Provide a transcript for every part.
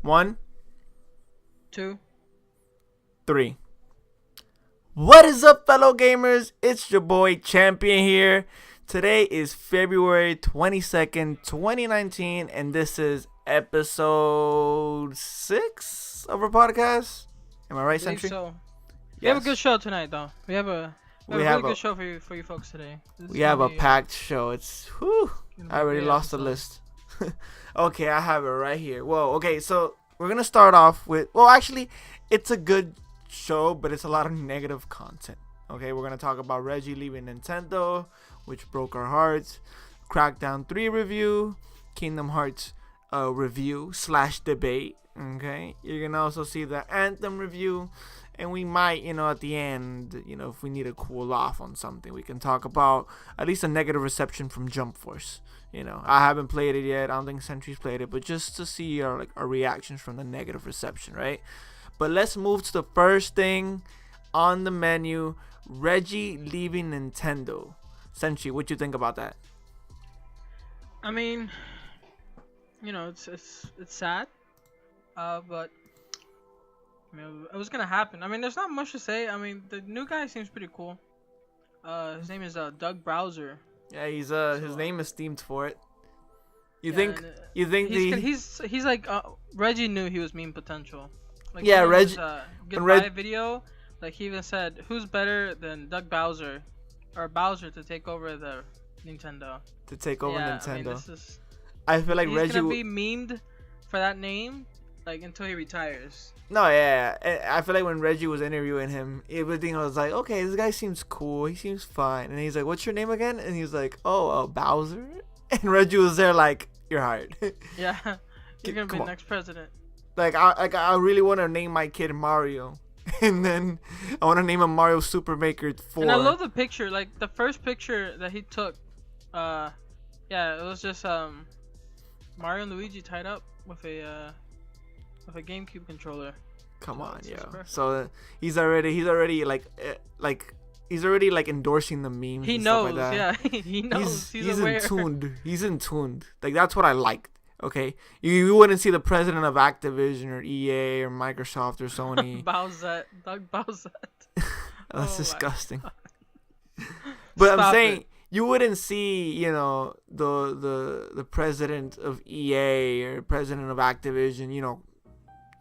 1, 2. 3. What is up, fellow gamers? It's your boy Champion here. Today is February 22nd, 2019, and this is episode 6 of our podcast. Am I right, Sentry? So. Yes. We have a good show tonight, though. We have a really good show for you folks today. We have a packed show. It's whew. I already lost the list. Okay, I have it right here. Whoa. Okay, so we're gonna start off with. Well, actually, it's a good show, but it's a lot of negative content. Okay, we're gonna talk about Reggie leaving Nintendo, which broke our hearts. Crackdown 3 review, Kingdom Hearts review / debate. Okay, you're gonna also see the Anthem review, and we might, at the end, if we need to cool off on something, we can talk about at least a negative reception from Jump Force. I haven't played it yet. I don't think Sentry's played it, but just to see our reactions from the negative reception, right? But let's move to the first thing on the menu: Reggie leaving Nintendo. Sentry, what you think about that? I mean, it's sad, but it was gonna happen. I mean, there's not much to say. I mean, the new guy seems pretty cool. His name is Doug Bowser. Yeah, his name is themed for it. You think he's like Reggie knew he was meme potential. Like, yeah, Reggie. Goodbye video. Like, he even said, "Who's better than Doug Bowser, or Bowser to take over the Nintendo?" To take over Nintendo. I mean, I feel like he's Reggie gonna be memed for that name, like, until he retires. No, yeah. I feel like when Reggie was interviewing him, everything was like, okay, this guy seems cool. He seems fine. And he's like, what's your name again? And he's like, Bowser? And Reggie was there like, you're hired. Yeah, you're going to be the next president. Like, I really want to name my kid Mario. And then I want to name him Mario Super Maker 4. And I love the picture. Like, the first picture that he took, it was just Mario and Luigi tied up with a GameCube controller. Come on, yo. So he's already like endorsing the memes. He knows, like yeah. He knows. He's aware. He's in tuned. Like, that's what I liked. Okay, you wouldn't see the president of Activision or EA or Microsoft or Sony. Doug Bowser. That's disgusting. But I'm saying you wouldn't see, the president of EA or president of Activision,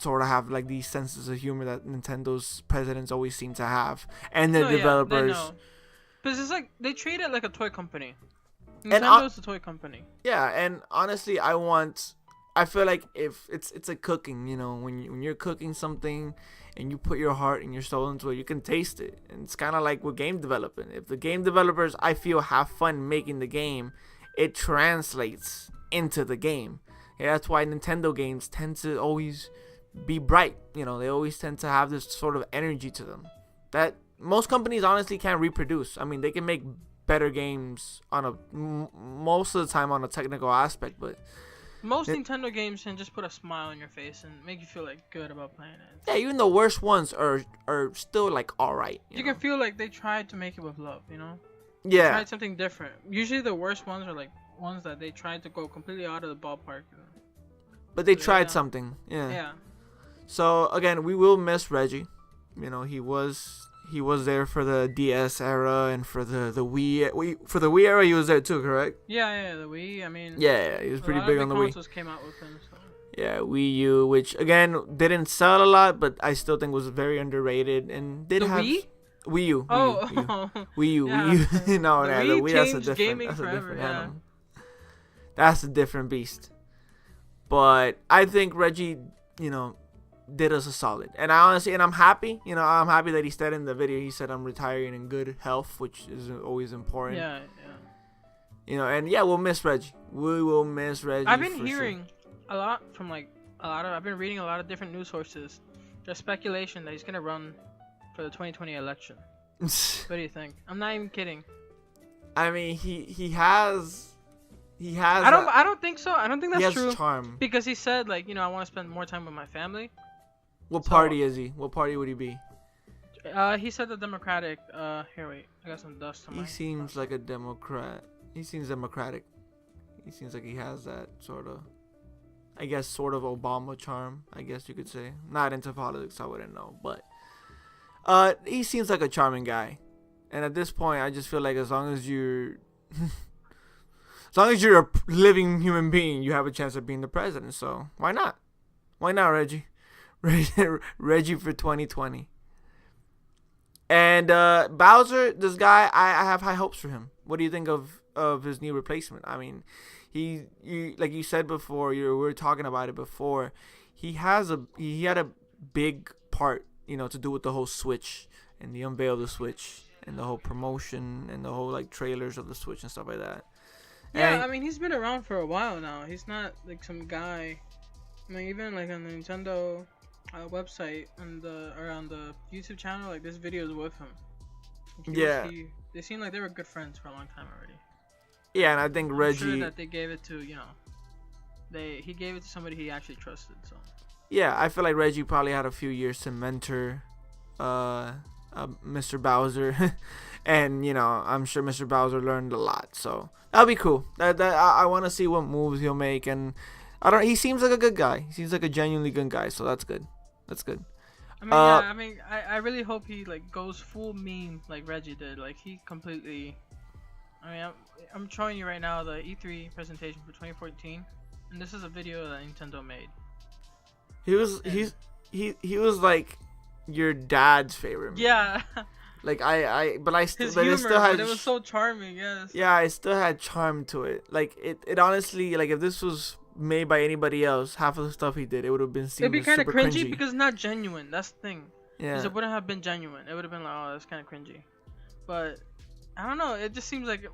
sort of have like these senses of humor that Nintendo's presidents always seem to have, and their developers. Yeah, because it's like they treat it like a toy company. Nintendo's a toy company. Yeah, and honestly, I feel like if it's like cooking, when you're cooking something and you put your heart and your soul into it, you can taste it. And it's kind of like with game development. If the game developers, I feel, have fun making the game, it translates into the game. Yeah, that's why Nintendo games tend to always be bright. They always tend to have this sort of energy to them that most companies honestly can't reproduce. I mean, they can make better games most of the time on a technical aspect, but most Nintendo games can just put a smile on your face and make you feel like good about playing it. Yeah, even the worst ones are still like alright. You can feel like they tried to make it with love, Yeah. They tried something different. Usually the worst ones are like ones that they tried to go completely out of the ballpark. But they tried something. Yeah. Yeah. So again, we will miss Reggie. He was there for the DS era and for the Wii. For the Wii era, he was there too, correct? Yeah, the Wii. I mean. Yeah, he was pretty big on the Wii. Consoles came out with him, so. Yeah, Wii U, which again didn't sell a lot, but I still think was very underrated and did have. Wii U. Wii U. Yeah. Wii U. No, the Wii. That's a different forever, animal. That's a different beast. But I think Reggie, did us a solid, and I'm happy. I'm happy that he said in the video, he said I'm retiring in good health, which is always important. Yeah. And yeah, we'll miss Reggie. We will miss Reggie. I've been hearing a lot from I've been reading a lot of different news sources. There's speculation that he's gonna run for the 2020 election. What do you think? I'm not even kidding. I mean, he has. I don't think so. I don't think that's true. Charm. Because he said I want to spend more time with my family. What party is he? What party would he be? He said the Democratic. Here, wait. I got some dust on my. He seems like a Democrat. He seems democratic. He seems like he has that sort of I guess, sort of Obama charm, I guess you could say. Not into politics, I wouldn't know, but he seems like a charming guy. And at this point, I just feel like as long as you're a living human being, you have a chance of being the president. So why not? Why not, Reggie? Reggie for 2020. And Bowser, this guy, I have high hopes for him. What do you think of his new replacement? I mean, he like you said before, we were talking about it before. He had a big part, to do with the whole Switch and the unveil of the Switch and the whole promotion and the whole like trailers of the Switch and stuff like that. Yeah, and, I mean, he's been around for a while now. He's not like some guy. I mean, even like on the Nintendo website on the YouTube channel, like this video is with him. They seem like they were good friends for a long time already. Yeah, and I think Reggie. I'm sure that they gave it to he gave it to somebody he actually trusted. So. Yeah, I feel like Reggie probably had a few years to mentor, Mr. Bowser, and I'm sure Mr. Bowser learned a lot. So that'll be cool. I want to see what moves he'll make, and he seems like a good guy. He seems like a genuinely good guy. So that's good. That's good. I mean, I really hope he like goes full meme like Reggie did. Like he completely. I mean, I'm showing you right now the E3 presentation for 2014, and this is a video that Nintendo made. He was like your dad's favorite. Yeah. Like it was so charming. Yes. Yeah, it still had charm to it. Like it honestly, like if this was made by anybody else, half of the stuff he did, it would have been seen. It'd be kind of cringy because it's not genuine. That's the thing. Yeah. Because it wouldn't have been genuine. It would have been like, oh, that's kind of cringy. But I don't know. It just seems like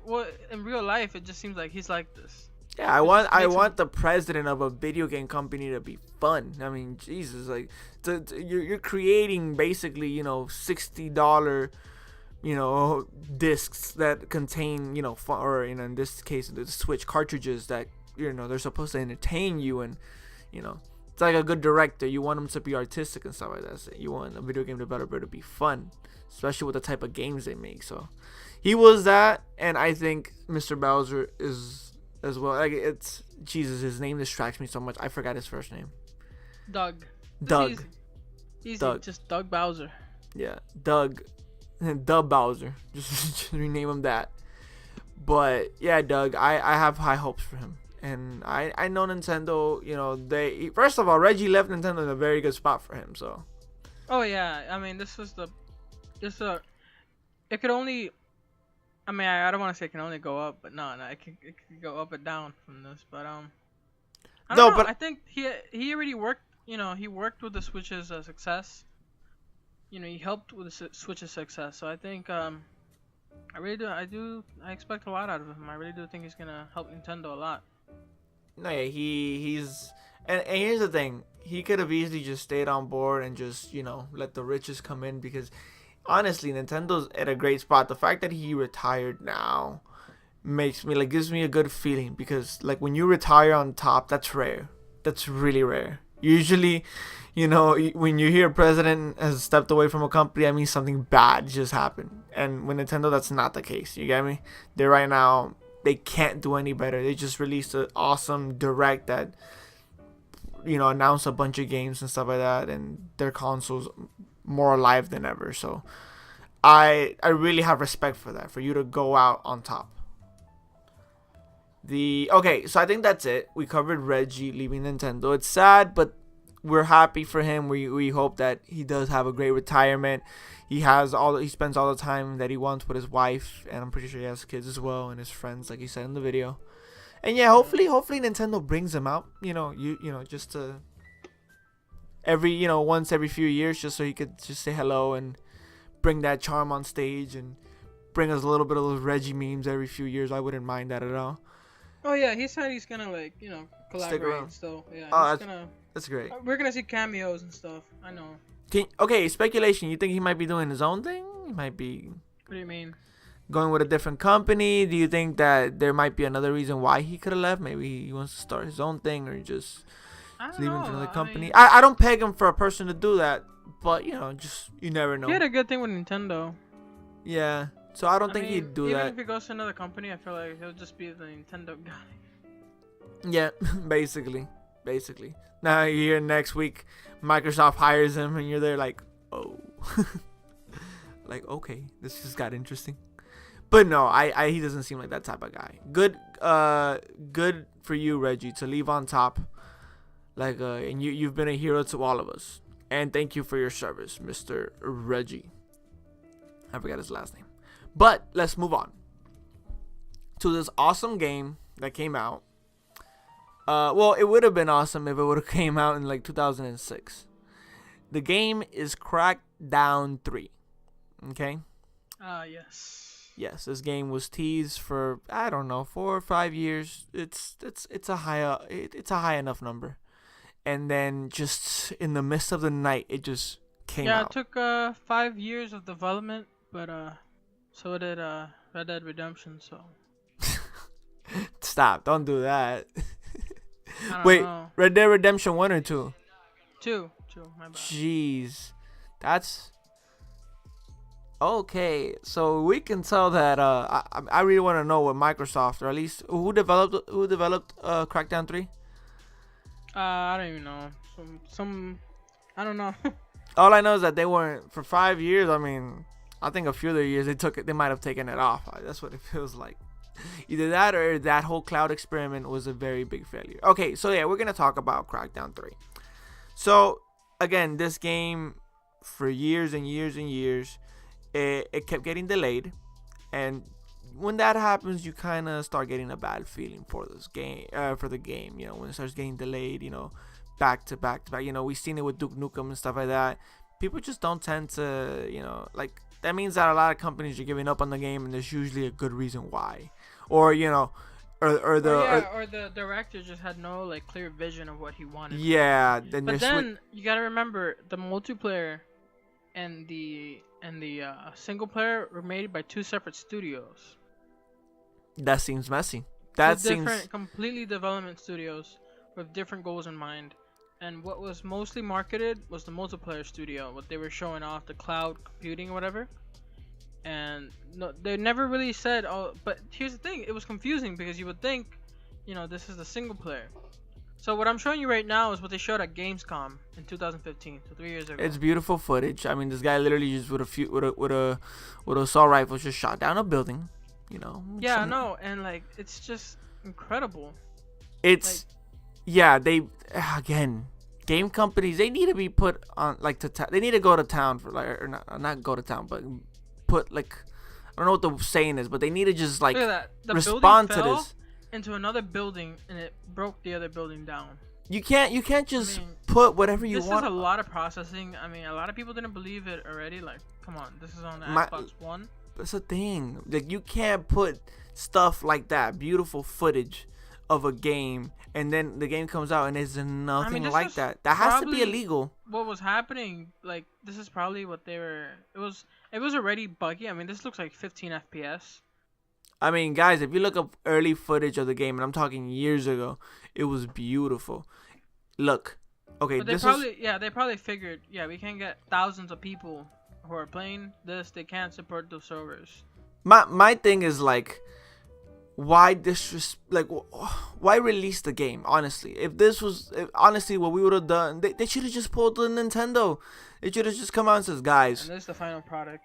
in real life, it just seems like he's like this. Yeah, I want the president of a video game company to be fun. I mean, Jesus, like you're creating basically $60 discs that contain or in this case the Switch cartridges that they're supposed to entertain you, and it's like a good director. You want them to be artistic and stuff like that. So you want a video game developer to be fun, especially with the type of games they make. So he was that, and I think Mr. Bowser is as well. Like it's Jesus, his name distracts me so much. I forgot his first name. Doug. Easy. Doug. Just Doug Bowser. Yeah, Doug Bowser. Just rename him that. But yeah, Doug, I have high hopes for him. And I know Nintendo, they first of all, Reggie left Nintendo in a very good spot for him, so. Oh yeah, I mean it could only, I mean I don't want to say it can only go up, but no, it could go up and down from this, but I don't know. But I think he already worked, he worked with the Switch's success. He helped with the Switch's success, so I think I expect a lot out of him. I really do think he's gonna help Nintendo a lot. No, yeah, he's and here's the thing, he could have easily just stayed on board and just let the riches come in, because honestly Nintendo's at a great spot. The fact that he retired now gives me a good feeling, because like when you retire on top, that's rare. That's really rare. Usually, when you hear a president has stepped away from a company, I mean something bad just happened. And with Nintendo, that's not the case. You get me? They're right now, they can't do any better. They just released an awesome direct that, announced a bunch of games and stuff like that, and their console's more alive than ever. So I really have respect for that, for you to go out on top. Okay, so I think that's it. We covered Reggie leaving Nintendo. It's sad, but we're happy for him. We hope that he does have a great retirement. He spends all the time that he wants with his wife, and I'm pretty sure he has kids as well, and his friends, like he said in the video. And yeah, hopefully Nintendo brings him out. Just to once every few years, just so he could just say hello and bring that charm on stage and bring us a little bit of those Reggie memes every few years. I wouldn't mind that at all. Oh yeah, he said he's gonna collaborate. So yeah, that's great. We're gonna see cameos and stuff. I know. Okay, speculation. You think he might be doing his own thing? He might be. What do you mean? Going with a different company? Do you think that there might be another reason why he could have left? Maybe he wants to start his own thing, or just leaving for another company. I don't peg him for a person to do that, but just you never know. He had a good thing with Nintendo. Yeah, so I don't think he'd do that. Even if he goes to another company, I feel like he'll just be the Nintendo guy. Yeah, basically. basically. Now you're here next week, Microsoft hires him, and you're there like, oh, like okay, this just got interesting. But no, I he doesn't seem like that type of guy. Good for you, Reggie, to leave on top. Like and you've been a hero to all of us. And thank you for your service, Mr. Reggie. I forgot his last name. But let's move on to this awesome game that came out. Well, it would have been awesome if it would have came out in like 2006. The game is CRACKDOwn 3. Okay? Yes. Yes, this game was teased for, I don't know, 4 or 5 years. It's a high enough number. And then just in the midst of the night, it just came out. Yeah, it took 5 years of development, but so did Red Dead Redemption. So stop! Don't do that. Wait, know. Red Dead Redemption 1 or 2? 2. My bad. Jeez, that's okay. So we can tell that I really want to know what Microsoft, or at least who developed CRACKDOwn 3. I don't even know. Some I don't know. All I know is that they weren't for 5 years. I mean, I think a few of the years they might have taken it off. That's what it feels like. Either that or that whole cloud experiment was a very big failure. Okay, so yeah, we're gonna talk about CRACKDOwn 3. So again, this game for years and years and years, it kept getting delayed, and when that happens, you kind of start getting a bad feeling for this game, for the game. You know, when it starts getting delayed, you know, back to back to back. You know, we've seen it with Duke Nukem and stuff like that. People just don't tend to, you know, like that means that a lot of companies are giving up on the game, and there's usually a good reason why, or you know, or the director just had no like clear vision of what he wanted. Yeah, but then you gotta remember the multiplayer and the single player were made by 2 separate studios. That seems messy. Completely development studios with different goals in mind. And what was mostly marketed was the multiplayer studio, what they were showing off, the cloud computing or whatever. And no, they never really said, oh, but here's the thing, it was confusing because you would think, you know, this is the single player. So what I'm showing you right now is what they showed at Gamescom in 2015, so 3 years ago. It's beautiful footage. I mean, this guy literally just with a assault rifle just shot down a building. You know. Yeah, I know, and like it's just incredible. It's yeah. They again, game companies, they need to be put on like they need to go to town for like, or not go to town, but put like, I don't know what the saying is, but they need to just like respond to this. Into another building, and it broke the other building down. You can't just put whatever you want. This is a lot of processing. I mean, a lot of people didn't believe it already. Like, come on, this is on the Xbox One. That's the thing. Like, you can't put stuff like that, beautiful footage of a game, and then the game comes out and there's nothing like that. That has to be illegal. What was happening? Like, this is probably what they were. It was already buggy. I mean, this looks like 15 FPS. I mean, guys, if you look up early footage of the game, and I'm talking years ago, it was beautiful. Look, okay, but they probably figured, we can't get thousands of people who are playing this. They can't support those servers. My thing is like, why release the game? Honestly, if this was honestly what we would have done, they should have just pulled the Nintendo. They should have just come out and says, guys, and this is the final product.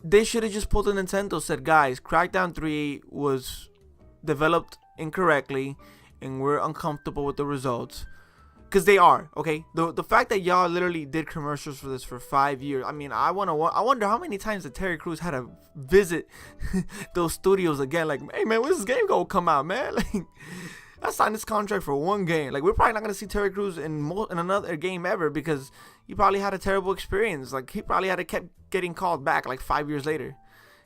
They should have just pulled the Nintendo, said, guys, CRACKDOwn 3 was developed incorrectly, and we're uncomfortable with the results. Because they are, okay? The fact that y'all literally did commercials for this for 5 years, I mean, I wonder how many times that Terry Crews had to visit those studios again. Like, hey, man, when's this game going to come out, man? Like, I signed this contract for one game. Like, we're probably not going to see Terry Crews in another game ever because he probably had a terrible experience. Like, he probably had to keep getting called back like 5 years later.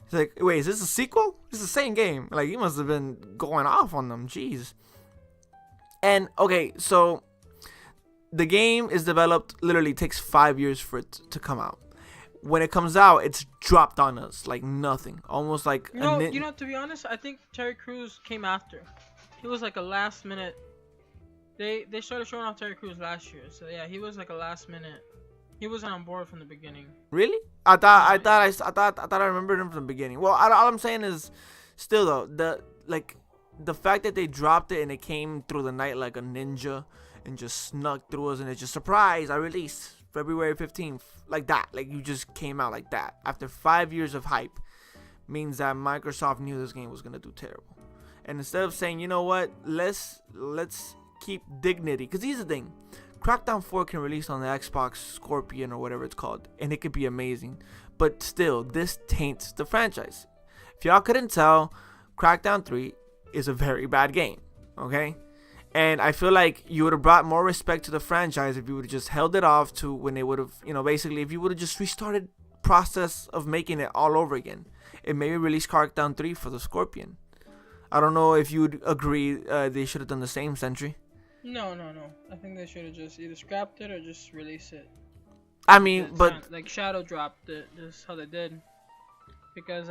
He's like, wait, is this a sequel? This is the same game. Like, he must have been going off on them. Jeez. And, okay, so the game is developed, literally takes 5 years for it to come out. When it comes out, it's dropped on us like nothing. Almost like you know, to be honest, I think Terry Crews came after. He was like a last minute. They started showing off Terry Crews last year, so yeah, he was like a last minute. He wasn't on board from the beginning. Really? I thought I remembered him from the beginning. Well, all I'm saying is, still though, the fact that they dropped it and it came through the night like a ninja and just snuck through us, and it's just surprise, I released February 15th, like that, like you just came out like that after 5 years of hype, means that Microsoft knew this game was gonna do terrible. And instead of saying, you know what, let's keep dignity, because here's the thing, Crackdown 4 can release on the Xbox Scorpion or whatever it's called, and it could be amazing, but still, this taints the franchise. If y'all couldn't tell, Crackdown 3 is a very bad game, okay? And I feel like you would have brought more respect to the franchise if you would have just held it off to when they would have, you know, basically if you would have just restarted process of making it all over again, and maybe release Crackdown 3 for the Scorpion. I don't know if you would agree they should have done the same, Sentry. No. I think they should have just either scrapped it or just release it. I mean, but like Shadow dropped it. That's how they did. Because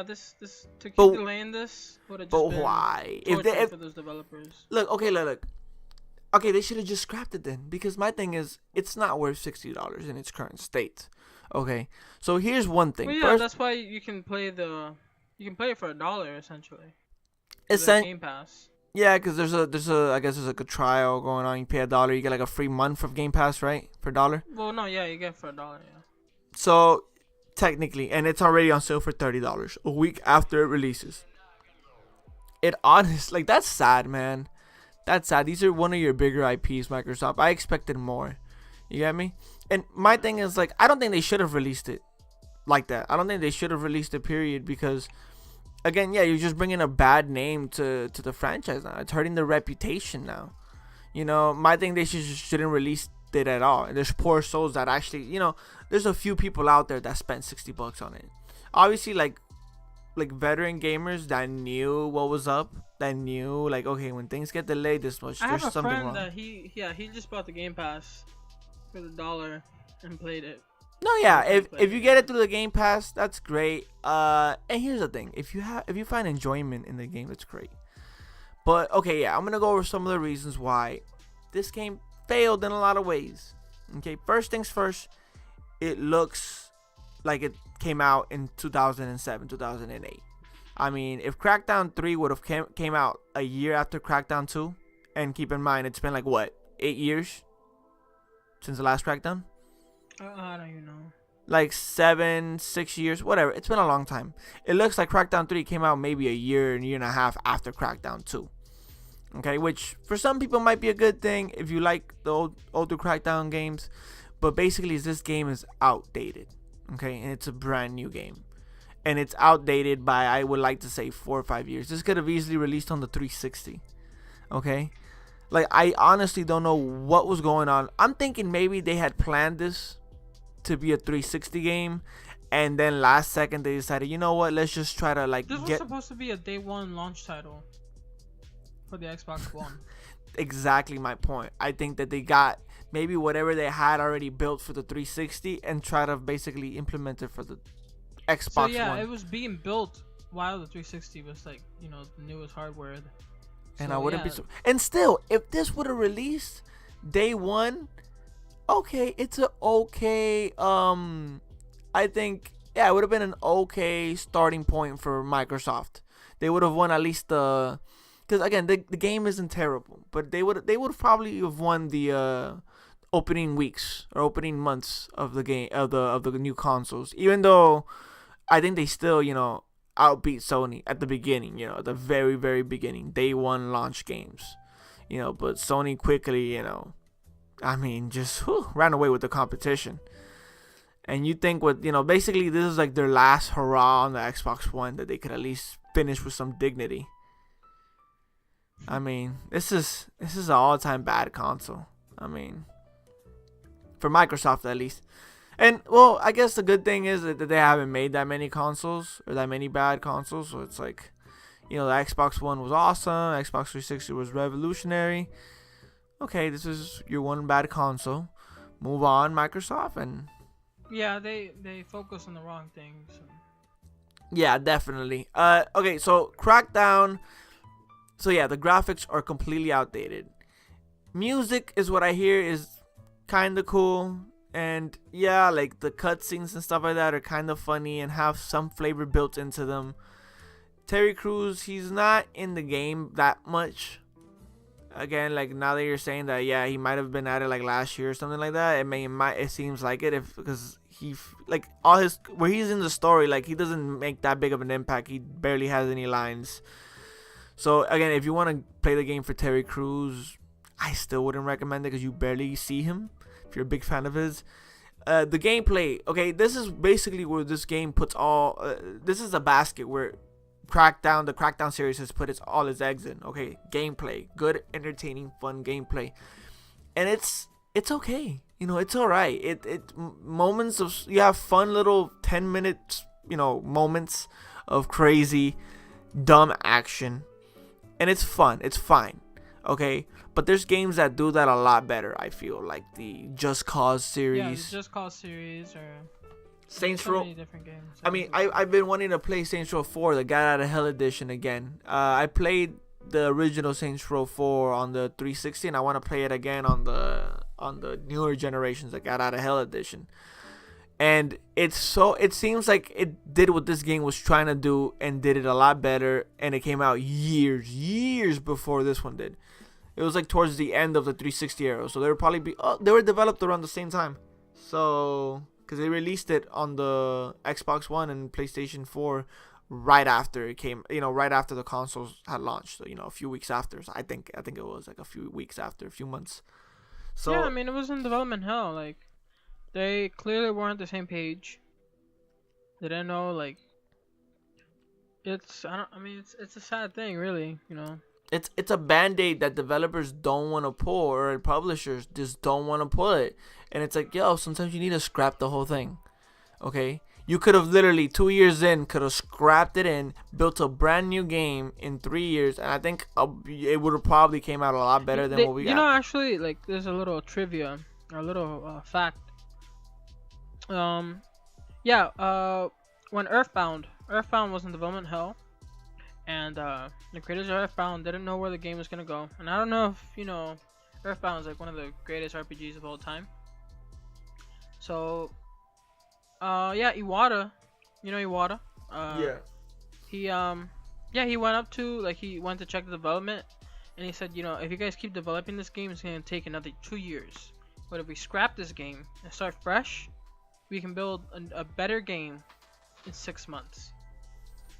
this to keep delaying this would have just been why? If for those developers. Look. Okay, they should have just scrapped it then. Because my thing is, it's not worth $60 in its current state. Okay, so here's one thing. Well, yeah, that's why you can play it for $1 essentially. It's Game Pass. Yeah, because there's a I guess there's like a trial going on. You pay $1, you get like a free month of Game Pass, right? For $1. Well, no, yeah, you get it for $1. Yeah. So technically, and it's already on sale for $30 a week after it releases. It honestly, like, that's sad, man. That's sad. These are one of your bigger IPs, Microsoft. I expected more. You get me? And my thing is, like, I don't think they should have released it like that. I don't think they should have released it, period, because again, yeah, you're just bringing a bad name to the franchise now. It's hurting the reputation now. You know, my thing, they shouldn't release it at all. And there's poor souls that actually, you know, there's a few people out there that spent $60 on it. Obviously, like veteran gamers that knew what was up, that knew, like, okay, when things get delayed this much, there's something wrong. I have a friend that he just bought the Game Pass for the $1 and played it. No, yeah, if you get it through the Game Pass, that's great. And here's the thing: if you find enjoyment in the game, that's great. But okay, yeah, I'm gonna go over some of the reasons why this game failed in a lot of ways. Okay, first things first, it looks like it came out in 2007, 2008. I mean, if Crackdown 3 would have came out a year after Crackdown 2, and keep in mind it's been like what, 8 years since the last Crackdown. I don't even know. Like 6 years, whatever. It's been a long time. It looks like Crackdown 3 came out maybe a year and a half after Crackdown 2. Okay, which for some people might be a good thing if you like the older Crackdown games. But basically, this game is outdated. Okay, and it's a brand new game. And it's outdated by, I would like to say, 4 or 5 years. This could have easily released on the 360. Okay? Like, I honestly don't know what was going on. I'm thinking maybe they had planned this to be a 360 game, and then last second they decided, you know what, let's just try to like this was supposed to be a day one launch title for the Xbox One. Exactly my point. I think that they got maybe whatever they had already built for the 360 and try to basically implement it for the Xbox One. So yeah, it was being built while the 360 was like, you know, the newest hardware. And I wouldn't be and still, if this would have released day one, okay, it's a okay, I think, yeah, it would have been an okay starting point for Microsoft. They would have won at least the, because again, the game isn't terrible, but they would probably have won the opening weeks or opening months of the game of the new consoles. Even though I think they still, you know, outbeat Sony at the beginning, you know, at the very, very beginning, day one launch games, you know, but Sony quickly, you know, I mean, just ran away with the competition. And you think with, you know, basically this is like their last hurrah on the Xbox One, that they could at least finish with some dignity. I mean, this is an all-time bad console. I mean, for Microsoft at least. And, well, I guess the good thing is that they haven't made that many consoles, or that many bad consoles. So it's like, you know, the Xbox One was awesome. Xbox 360 was revolutionary. Okay, this is your one bad console. Move on, Microsoft. And yeah, they focus on the wrong things. Yeah, definitely. Okay, so Crackdown. So yeah, the graphics are completely outdated. Music is what I hear is kind of cool. And yeah, like the cutscenes and stuff like that are kind of funny and have some flavor built into them. Terry Crews, he's not in the game that much. Again, like now that you're saying that, yeah, he might have been at it like last year or something like that. It seems like it because like all his where he's in the story, like he doesn't make that big of an impact. He barely has any lines. So again, if you want to play the game for Terry Crews, I still wouldn't recommend it because you barely see him. If you're a big fan of his, the gameplay. Okay, this is basically where this game puts all. This is a basket where the Crackdown series has put all its eggs in. Okay, gameplay, good, entertaining, fun gameplay, and it's okay. It's all right. Moments of you have fun little 10 minutes, moments of crazy, dumb action, and it's fun. It's fine. Okay, but there's games that do that a lot better. I feel like the Just Cause series. Yeah, the Just Cause series or. Saints Row. I mean, I've been wanting to play Saints Row 4, the Got Out of Hell edition again. I played the original Saints Row 4 on the 360, and I want to play it again on the newer generations, the Got Out of Hell edition. And it seems like it did what this game was trying to do and did it a lot better, and it came out years before this one did. It was like towards the end of the 360 era, so they were developed around the same time. So because they released it on the Xbox One and PlayStation 4 right after it came, right after the consoles had launched. So, a few weeks after. So I think it was like a few weeks after, a few months. So yeah, I mean, it was in development hell. Like, they clearly weren't on the same page. They didn't know, like, it's a sad thing, really, It's a band-aid that developers don't want to pull, or publishers just don't want to pull it. And it's like, yo, sometimes you need to scrap the whole thing. Okay? You could have literally 2 years in, could have scrapped it in, built a brand new game in 3 years, and I think it would have probably came out a lot better than what we got. Actually, like, there's a little trivia, or a little fact. When Earthbound was in development hell, and the creators of Earthbound didn't know where the game was gonna go. And I don't know if Earthbound is like one of the greatest RPGs of all time. So, Iwata, Iwata. Yeah. He went to check the development, and he said, if you guys keep developing this game, it's gonna take another 2 years. But if we scrap this game and start fresh, we can build a better game in 6 months.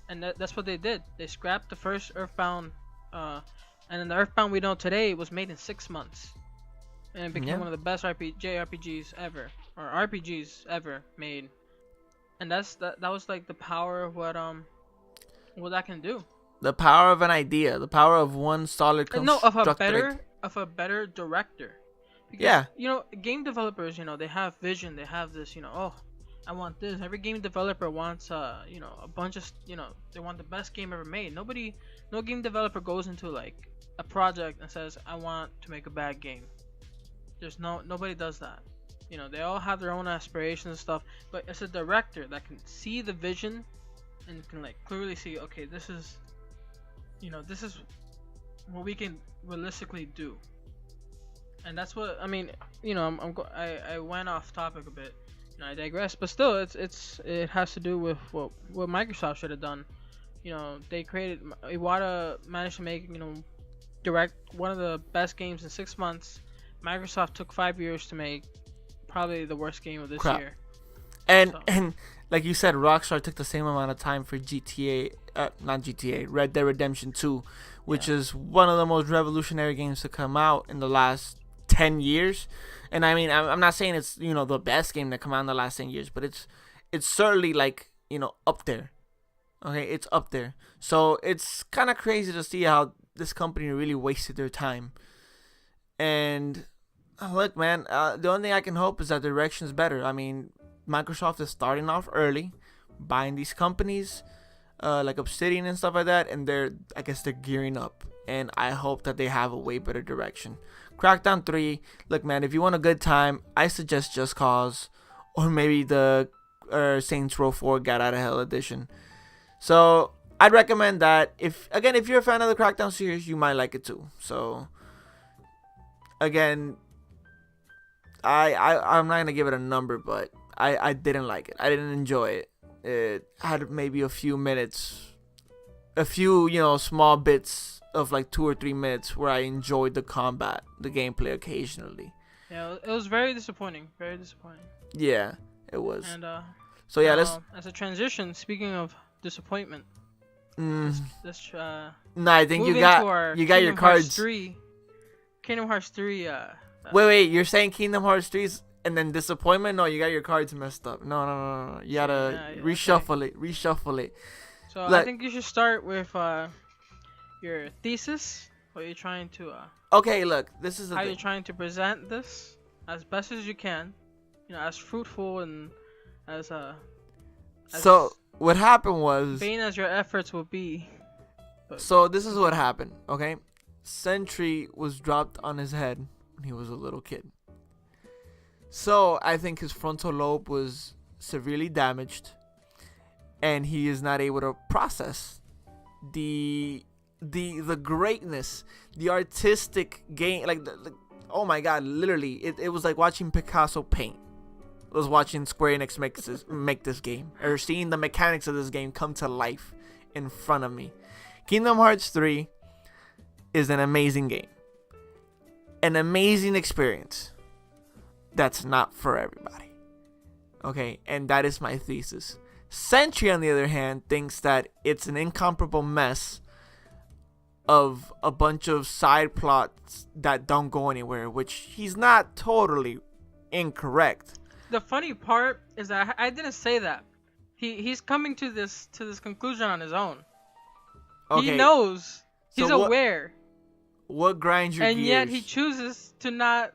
And that's what they did. They scrapped the first Earthbound, and then the Earthbound we know today was made in 6 months, and it became one of the best JRPGs ever, or RPGs ever made. And that was like the power of what that can do. The power of an idea, the power of one solid construct. of a better director. Because, game developers, they have vision. They have this, I want this. Every game developer wants, a bunch of, they want the best game ever made. No game developer goes into like a project and says, I want to make a bad game. Nobody does that. They all have their own aspirations and stuff. But it's a director that can see the vision and can like clearly see, okay, this is what we can realistically do. And that's what I mean. I went off topic a bit. I digress, but still, it has to do with what Microsoft should have done. They created Iwata managed to make direct one of the best games in 6 months. Microsoft took 5 years to make probably the worst game of this year. And like you said, Rockstar took the same amount of time for Red Dead Redemption 2, which is one of the most revolutionary games to come out in the last 10 years. And I mean, I'm not saying it's the best game that come out in the last 10 years, but it's certainly like up there. Okay, it's up there. So it's kind of crazy to see how this company really wasted their time. And look, man, the only thing I can hope is that the direction's better. I mean, Microsoft is starting off early, buying these companies like Obsidian and stuff like that, and I guess they're gearing up. And I hope that they have a way better direction. Crackdown 3, look, man, if you want a good time, I suggest Just Cause, or maybe the Saints Row 4 Got Out of Hell edition. So I'd recommend that. If you're a fan of the Crackdown series, you might like it too. So again, I'm not gonna give it a number, but I didn't like it. I didn't enjoy it. It had maybe a few minutes a few, small bits of like 2 or 3 minutes where I enjoyed the combat, the gameplay occasionally. Yeah, it was very disappointing. Very disappointing. Yeah, it was. And so yeah, let's. As a transition, speaking of disappointment, let's no, I think you got your cards. Kingdom Hearts 3. Wait, you're saying Kingdom Hearts 3 and then disappointment? No, you got your cards messed up. No. You gotta reshuffle it. So I think you should start with your thesis. What you're trying to. Okay, look, this is how you're trying to present this as best as you can, as fruitful and as so what happened was. Vain as your efforts will be. So this is what happened. Okay, Sentry was dropped on his head when he was a little kid. So I think his frontal lobe was severely damaged, and he is not able to process the greatness, the artistic game. Like, oh my God, literally, it was like watching Picasso paint. It was watching Square Enix make this game, or seeing the mechanics of this game come to life in front of me. Kingdom Hearts 3 is an amazing game, an amazing experience. That's not for everybody. Okay, and that is my thesis. Sentry, on the other hand, thinks that it's an incomparable mess of a bunch of side plots that don't go anywhere, which he's not totally incorrect. The funny part is that I didn't say that. He's coming to this conclusion on his own. Okay. He knows. He's aware. What grinds your gears? And yet he chooses to not.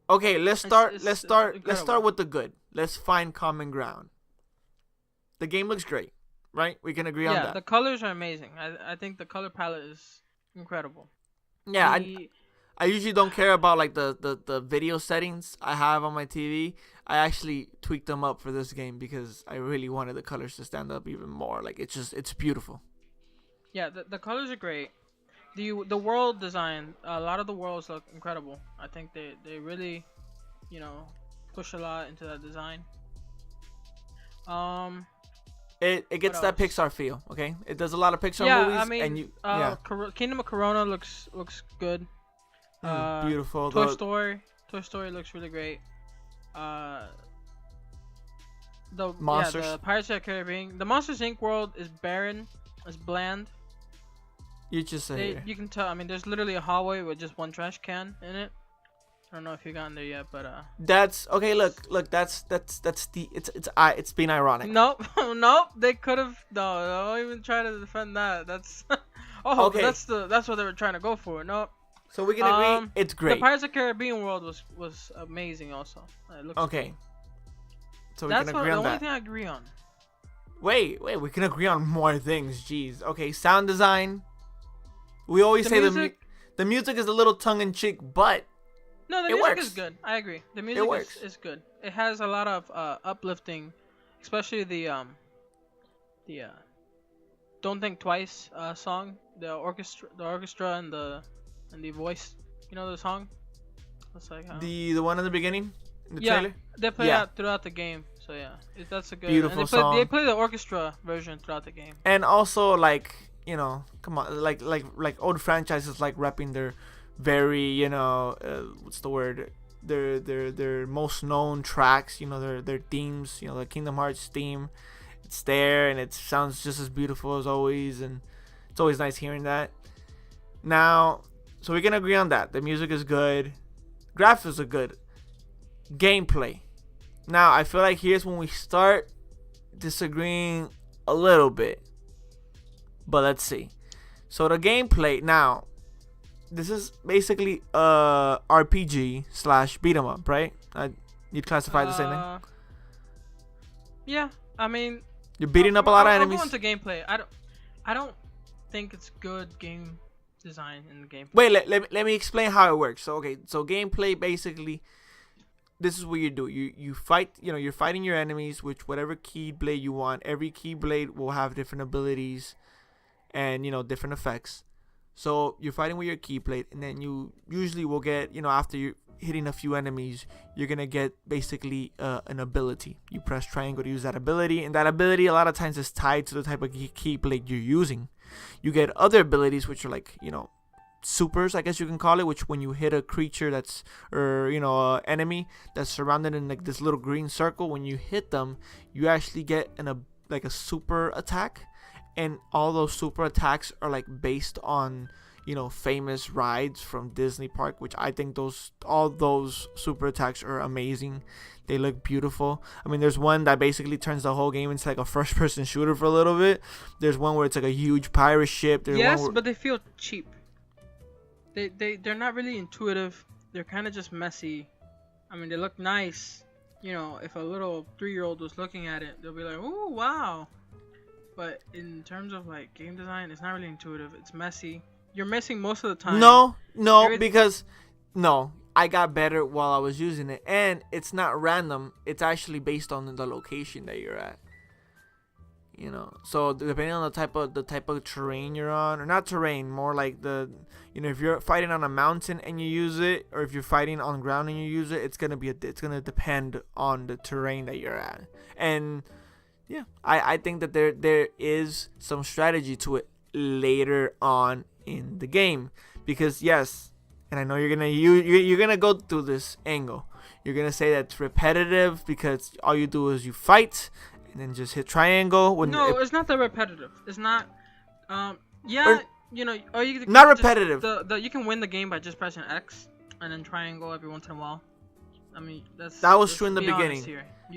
Okay, let's start with the good. Let's find common ground. The game looks great, right? We can agree on that. Yeah, the colors are amazing. I think the color palette is incredible. Yeah, I usually don't care about like the video settings I have on my TV. I actually tweaked them up for this game because I really wanted the colors to stand up even more. Like, it's beautiful. Yeah, the colors are great. The world design, a lot of the worlds look incredible. I think they really, push a lot into that design. It gets that Pixar feel, okay? It does a lot of Pixar movies. I mean, Kingdom of Corona looks good. Beautiful. Toy Story looks really great. Monsters. The Pirates of the Caribbean. The Monsters Inc. world is barren, is bland. You just say you can tell. I mean, there's literally a hallway with just one trash can in it. I don't know if you've gotten there yet, but that's okay. Look. That's it's being ironic. Nope. They could have. No, don't even try to defend that. That's. Okay. That's what they were trying to go for. Nope. So we can agree. It's great. The Pirates of the Caribbean world was amazing. Also. It looks okay. Great. So we can agree on that. The only thing I agree on. Wait. We can agree on more things. Jeez. Okay. Sound design. We always say the music is a little tongue-in-cheek, but no, the music is good. I agree. The music is good. It has a lot of uplifting, especially the "Don't Think Twice" song. The orchestra and the voice. You know the song? It's like the one in the beginning. In the trailer? They play that throughout the game. So yeah, that's a good beautiful song. They play the orchestra version throughout the game. And also like. Come on, like old franchises like repping their very, what's the word? Their most known tracks, their themes, the Kingdom Hearts theme. It's there and it sounds just as beautiful as always, and it's always nice hearing that. Now, so we can agree on that. The music is good, graphics are good, gameplay. Now, I feel like here's when we start disagreeing a little bit. But let's see. So the gameplay now, this is basically a RPG / beat 'em up, right? You'd classify it the same thing. Yeah, I mean, you're beating up a lot of enemies. I'll go into gameplay. I don't think it's good game design in the game. Wait, let me explain how it works. So gameplay basically. This is what you do. You fight. You're fighting your enemies with whatever keyblade you want. Every keyblade will have different abilities. And different effects. So you're fighting with your keyblade, and then you usually will get after you're hitting a few enemies, you're gonna get basically an ability. You press triangle to use that ability, and that ability a lot of times is tied to the type of keyblade you're using. You get other abilities, which are like, supers, I guess you can call it, which when you hit a creature that's, or a enemy that's surrounded in like this little green circle, when you hit them, you actually get like a super attack, and all those super attacks are like based on famous rides from Disney Park, which I think all those super attacks are amazing. They look beautiful. I mean, there's one that basically turns the whole game into like a first-person shooter for a little bit. There's one where it's like a huge pirate ship. Yes, but they feel cheap. They're not really intuitive. They're kind of just messy. I mean, they look nice. If a little 3-year-old was looking at it, they'll be like, "Ooh, wow." But in terms of like game design, it's not really intuitive. It's messy. You're missing most of the time. Because I got better while I was using it, and it's not random. It's actually based on the location that you're at. So depending on the type of terrain you're on, or not terrain, more like if you're fighting on a mountain and you use it, or if you're fighting on ground and you use it, it's gonna depend on the terrain that you're at. And yeah, I think that there is some strategy to it later on in the game, because yes, and I know you're gonna go through this angle. You're gonna say that it's repetitive because all you do is you fight and then just hit triangle. It's not that repetitive. It's not. Or you not repetitive. You can win the game by just pressing X and then triangle every once in a while. I mean, that was true in the beginning.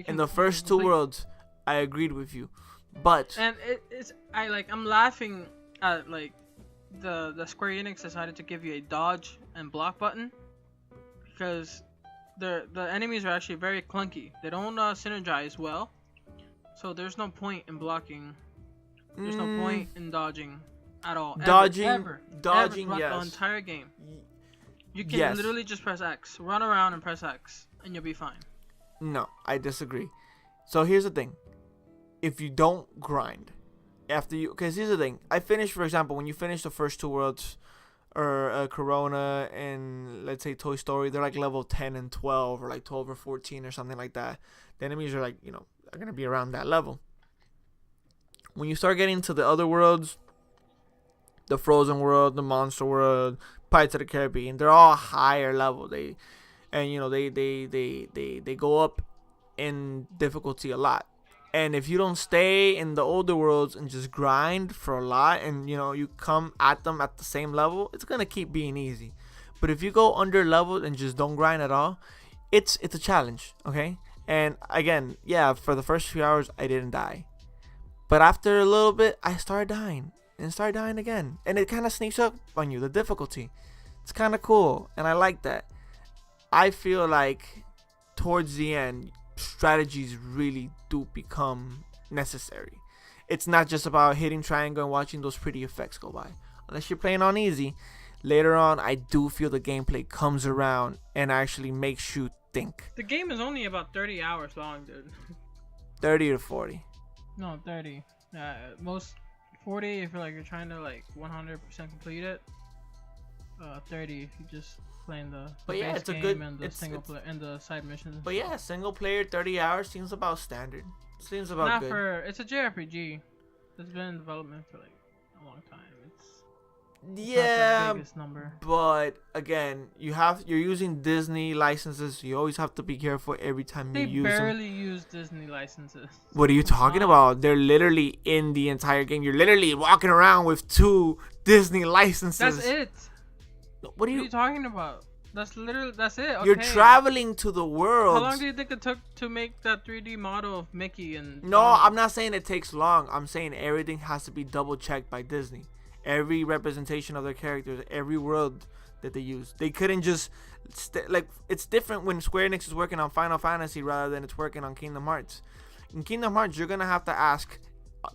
In the first two worlds, I agreed with you, but I'm laughing at like the Square Enix decided to give you a dodge and block button, because the enemies are actually very clunky. They don't synergize well. So there's no point in blocking. There's no point in dodging at all. Dodging, ever yes. The entire game. You can literally just press X, run around and press X, and you'll be fine. No, I disagree. So here's the thing: if you don't grind because here's the thing. I finished, for example, when you finish the first two worlds, or Corona and let's say Toy Story, they're like level 10 and 12, or like 12 or 14 or something like that. The enemies are like are gonna be around that level. When you start getting to the other worlds, the Frozen World, the Monster World, Pirates of the Caribbean, they're all higher level. They go up in difficulty a lot. And if you don't stay in the older worlds and just grind for a lot, and you come at them at the same level, it's gonna keep being easy. But if you go under level and just don't grind at all, it's a challenge, okay? And again, yeah, for the first few hours I didn't die, but after a little bit I started dying and started dying again, and it kind of sneaks up on you, the difficulty. It's kind of cool, and I like that. I feel like towards the end, strategies really do become necessary. It's not just about hitting triangle and watching those pretty effects go by. Unless you're playing on easy, later on I do feel the gameplay comes around and actually makes you think. The game is only about 30 hours long, dude. 30 to 40. No, 30. Most 40 if you're trying to 100% complete it. 30 if you just playing the base it's a game good, and the single player and the side missions. But yeah, single player 30 hours seems about standard. Seems about good. It's a JRPG. It's been in development for a long time. It's yeah, not the biggest number. But again, you're using Disney licenses. So you always have to be careful every time you use them. They barely use Disney licenses. What are you talking about? They're literally in the entire game. You're literally walking around with 2 Disney licenses. That's it. What are you talking about? That's it. Okay. You're traveling to the world. How long do you think it took to make that 3D model of Mickey and No, I'm not saying it takes long. I'm saying everything has to be double checked by Disney. Every representation of their characters, every world that they use. They couldn't just it's different when Square Enix is working on Final Fantasy rather than it's working on Kingdom Hearts. In Kingdom Hearts, you're going to have to ask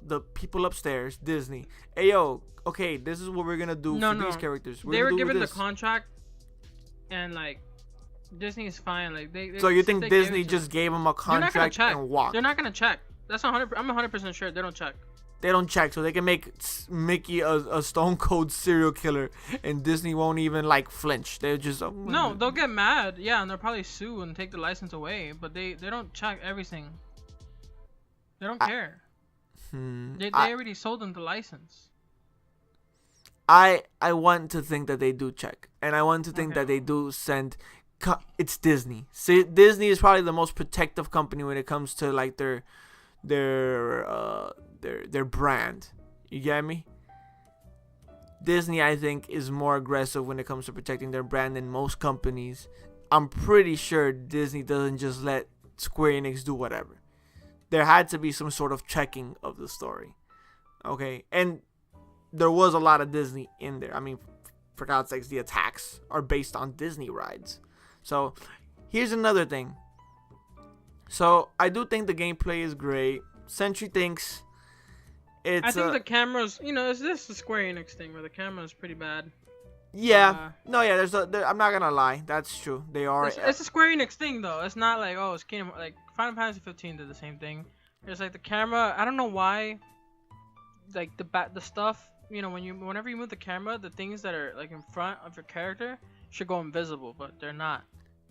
the people upstairs, Disney, hey yo, okay, this is what we're gonna do for these characters. They were given the contract, and Disney is fine. So you think Disney just gave them a contract and walked? They're not gonna check. That's 100. I'm 100% sure they don't check. They don't check, so they can make Mickey a stone cold serial killer, and Disney won't even flinch. They're just no, they'll get mad, yeah, and they'll probably sue and take the license away. But they don't check everything. They don't care. They already sold them the license. I want to think that they do check, and I want to think that they do send. It's Disney. See, Disney is probably the most protective company when it comes to like their brand. You get me? Disney, I think, is more aggressive when it comes to protecting their brand than most companies. I'm pretty sure Disney doesn't just let Square Enix do whatever. There had to be some sort of checking of the story. Okay? And there was a lot of Disney in there. I mean, for God's sakes, the attacks are based on Disney rides. So, here's another thing. So, I do think the gameplay is great. Sentry thinks it's... I think the cameras, it's this the Square Enix thing where the camera is pretty bad. Yeah. I'm not gonna lie. That's true. They are... It's a Square Enix thing, though. It's not like, it's Kingdom... Like, Final Fantasy 15 did the same thing. There's, like, the camera... I don't know why... Like, the stuff... whenever you move the camera, the things that are, like, in front of your character should go invisible, but they're not.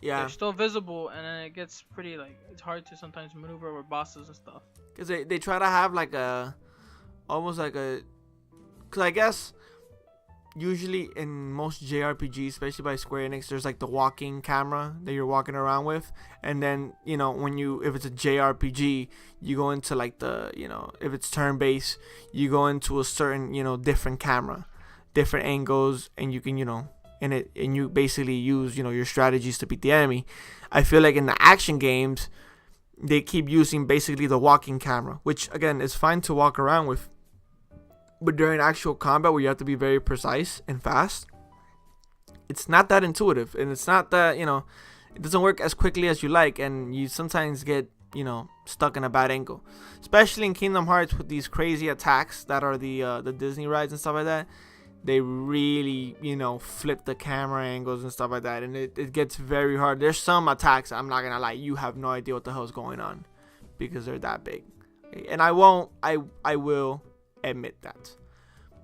Yeah. They're still visible, and then it gets pretty, like... It's hard to sometimes maneuver with bosses and stuff. Because they try to have, like, almost like a... Because I guess... Usually in most JRPGs, especially by Square Enix, there's like the walking camera that you're walking around with, and then if it's a JRPG, you go into like the if it's turn-based, you go into a certain different camera, different angles, and you can and you basically use your strategies to beat the enemy. I feel like in the action games, they keep using basically the walking camera, which again is fine to walk around with. But during actual combat, where you have to be very precise and fast, it's not that intuitive, and it's not that it doesn't work as quickly as you like, and you sometimes get stuck in a bad angle, especially in Kingdom Hearts with these crazy attacks that are the Disney rides and stuff like that. They really flip the camera angles and stuff like that, and it gets very hard. There's some attacks, I'm not gonna lie, you have no idea what the hell's going on because they're that big, okay? And I will admit that.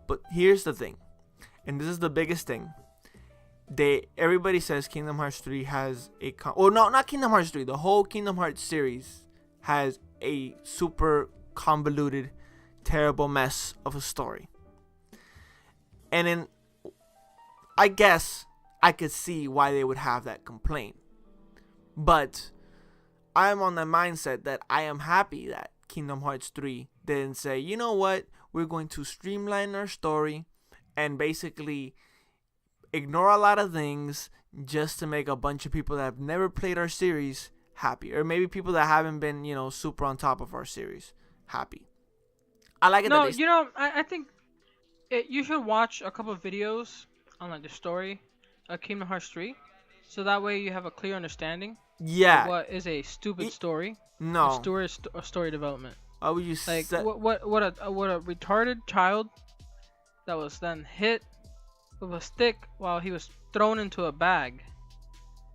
But here's the thing, and this is the biggest thing. Everybody says Kingdom Hearts 3 has not Kingdom Hearts 3, the whole Kingdom Hearts series has a super convoluted, terrible mess of a story. And I guess I could see why they would have that complaint. But I am on the mindset that I am happy that Kingdom Hearts 3 didn't say, you know what, we're going to streamline our story and basically ignore a lot of things just to make a bunch of people that have never played our series happy, or maybe people that haven't been super on top of our series happy. I like it. No, I think you should watch a couple of videos on like the story of Kingdom Hearts 3, so that way you have a clear understanding. Yeah. Of what is a stupid story? No. Story development. How would you like what a retarded child that was then hit with a stick while he was thrown into a bag,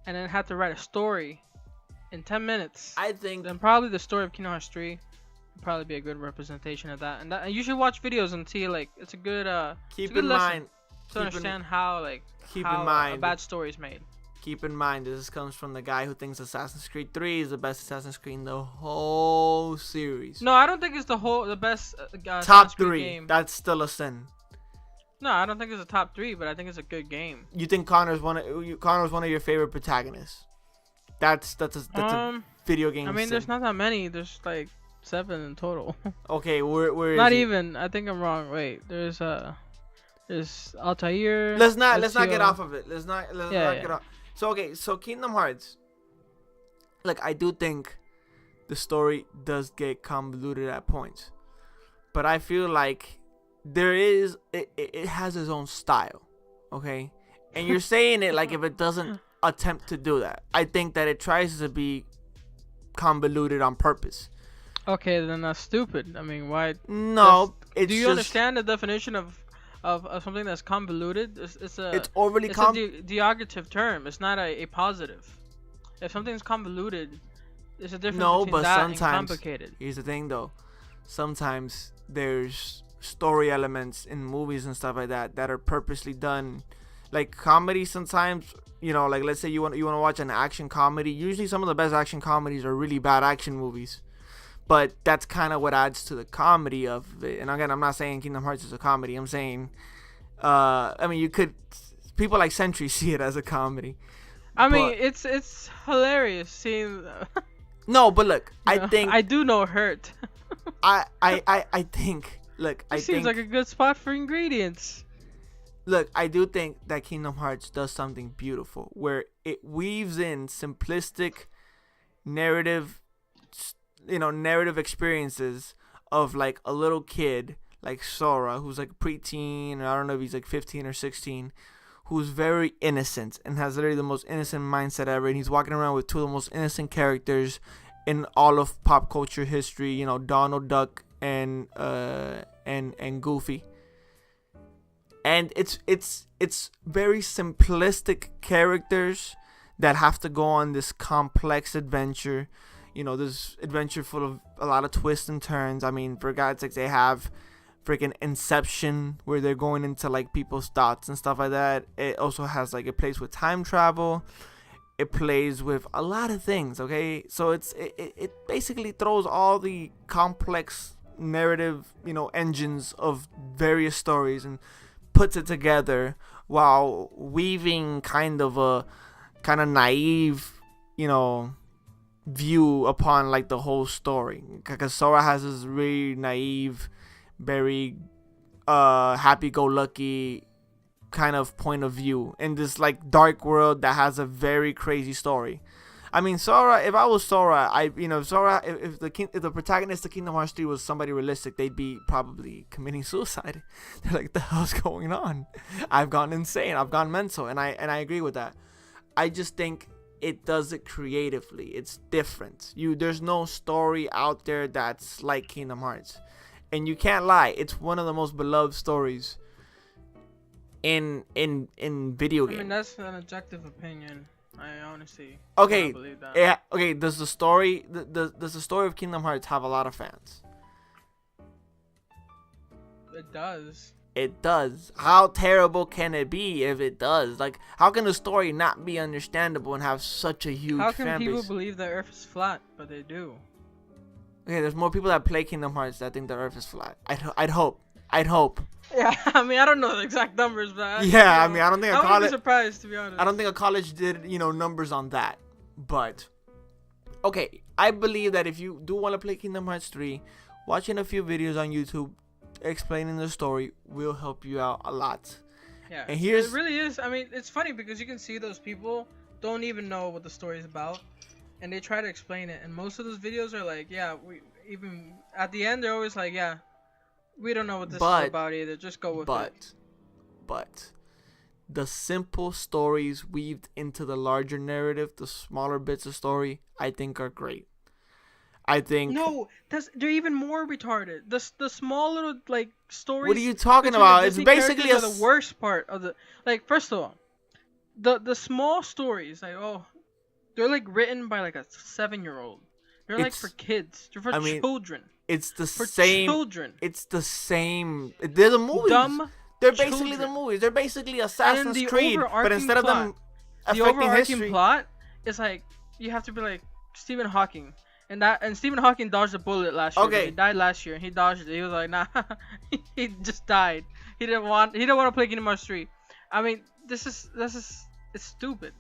and then had to write a story in 10 minutes. I think then probably the story of Kingdom Hearts 3 would probably be a good representation of that. And you should watch videos and see, like, it's a good keep in mind to understand how a bad story is made. Keep in mind, this comes from the guy who thinks Assassin's Creed 3 is the best Assassin's Creed in the whole series. No, I don't think it's the best top 3 game. That's still a sin. No, I don't think it's a top 3, but I think it's a good game. You think Connor's one of your favorite protagonists? That's a video game. I mean, sin. There's not that many. There's like 7 in total. Okay, where is not he? even. I think I'm wrong. Wait, there's Altair. Let's not get off of it. Let's not get off. So Kingdom Hearts. Like, I do think the story does get convoluted at points, but I feel like it has its own style, okay? And you're saying it like if it doesn't attempt to do that. I think that it tries to be convoluted on purpose. Okay, then that's stupid. I mean, why? No, do you understand the definition of something that's convoluted? It's overly it's a derogative term. It's not a positive. If something's convoluted, there's a difference between that and complicated. Here's the thing, though. Sometimes there's story elements in movies and stuff like that are purposely done. Like comedy, sometimes, like let's say you want to watch an action comedy. Usually, some of the best action comedies are really bad action movies. But that's kind of what adds to the comedy of it. And again, I'm not saying Kingdom Hearts is a comedy. I'm saying I mean, you could. People like Sentry see it as a comedy. I mean, it's hilarious seeing. No, but look, I think I do know Hurt. I think. Look, It seems like a good spot for ingredients. Look, I do think that Kingdom Hearts does something beautiful where it weaves in simplistic narrative experiences of like a little kid like Sora, who's like preteen, or I don't know if he's like 15 or 16, who's very innocent and has literally the most innocent mindset ever, and he's walking around with two of the most innocent characters in all of pop culture history, you know, Donald Duck and Goofy. And it's very simplistic characters that have to go on this complex adventure. You know, this adventure full of a lot of twists and turns. I mean, for God's sakes, they have freaking Inception, where they're going into like people's thoughts and stuff like that. It also has like, it plays with time travel. It plays with a lot of things. Okay, so it basically throws all the complex narrative, you know, engines of various stories and puts it together while weaving kind of naive, you know, view upon like the whole story, because Sora has this really naive, very happy-go-lucky kind of point of view in this like dark world that has a very crazy story. I mean, Sora, if I was Sora, Sora, if the protagonist of Kingdom Hearts 3 was somebody realistic, they'd be probably committing suicide. They're like, the hell's going on? I've gone insane. I've gone mental. And I agree with that. I just think it does it creatively. It's different. There's no story out there that's like Kingdom Hearts. And you can't lie, it's one of the most beloved stories in video games. I mean, that's an objective opinion. I honestly don't believe that. Yeah. Okay. Does the story of Kingdom Hearts have a lot of fans? It does. It does. How terrible can it be if it does? Like, how can the story not be understandable and have such a huge fan base? How can people believe the Earth is flat, but they do? Okay, there's more people that play Kingdom Hearts that think the Earth is flat. I'd hope. Yeah, I mean, I don't know the exact numbers, but yeah, I mean, I don't think I wouldn't be surprised, to be honest. I don't think a college did, numbers on that. But okay, I believe that if you do want to play Kingdom Hearts 3, watching a few videos on YouTube explaining the story will help you out a lot. Yeah, and it really is. I mean, it's funny because you can see those people don't even know what the story is about, and they try to explain it. And most of those videos are like, yeah, even at the end they're always like, yeah, we don't know what this is about either. Just go with it. But the simple stories weaved into the larger narrative, the smaller bits of story, I think are great. I think they're even more retarded. The small little like stories. What are you talking about? It's basically the worst part of the like. First of all, the small stories like they're like written by like a 7-year-old. They're like for kids. They're for children. It's the same. Children. It's the same. They're the movies. They're basically the movies. They're basically Assassin's Creed, but instead of them affecting the overarching history, plot is like you have to be like Stephen Hawking, and Stephen Hawking dodged a bullet last year. Okay. He died last year, and he dodged it. He was like, nah, he just died. He didn't want to play Kingdom Hearts 3. I mean, this is it's stupid.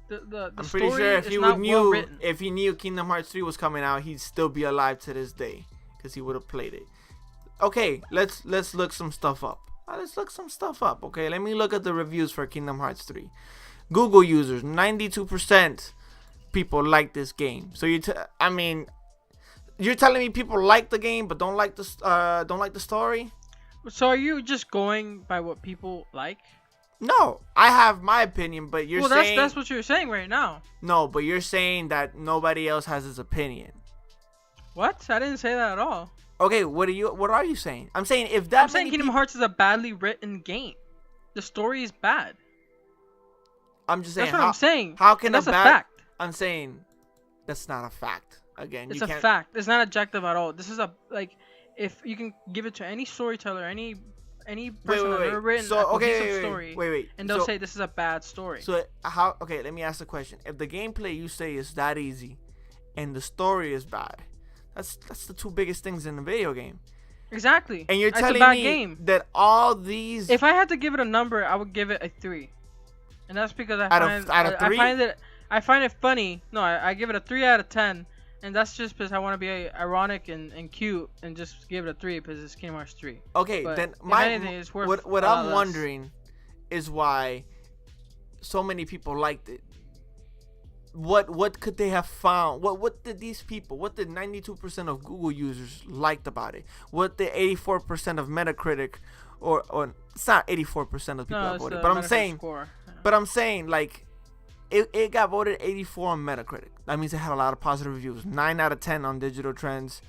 The I'm story pretty sure if he knew Kingdom Hearts 3 was coming out, he'd still be alive to this day because he would have played it. Okay, let's look some stuff up. Okay, let me look at the reviews for Kingdom Hearts 3. Google users, 92% people like this game. So you're telling me people like the game but don't like the story? So are you just going by what people like? No, I have my opinion, but you're saying that's what you're saying right now. No, but you're saying that nobody else has his opinion. What? I didn't say that at all. Okay, what are you saying? I'm saying Kingdom Hearts is a badly written game. The story is bad. I'm just saying. That's what I'm saying. How can that's a fact? I'm saying that's not a fact. Again, it's a fact. It's not objective at all. This is if you can give it to any storyteller, any person that's ever written a cohesive story, and they'll say this is a bad story. So okay, let me ask the question. If the gameplay you say is that easy, and the story is bad, that's the two biggest things in the video game. Exactly. And you're It's telling a bad me game. that all these If I had to give it a number, I would give it a 3, and that's because out of 3, I find it funny. No, I give it a 3 out of 10, and that's just because I want to be ironic and cute, and just give it a 3 because it's Kingdom Hearts 3. okay, But then if anything, it's worth what a lot I'm less. wondering is why so many people liked it. What could they have found? What did 92% of Google users liked about it? What the 84% of Metacritic, or it's not 84% of people that voted, but I'm saying, score. like, it got voted 84 on Metacritic. That means it had a lot of positive reviews. 9 out of 10 on Digital Trends.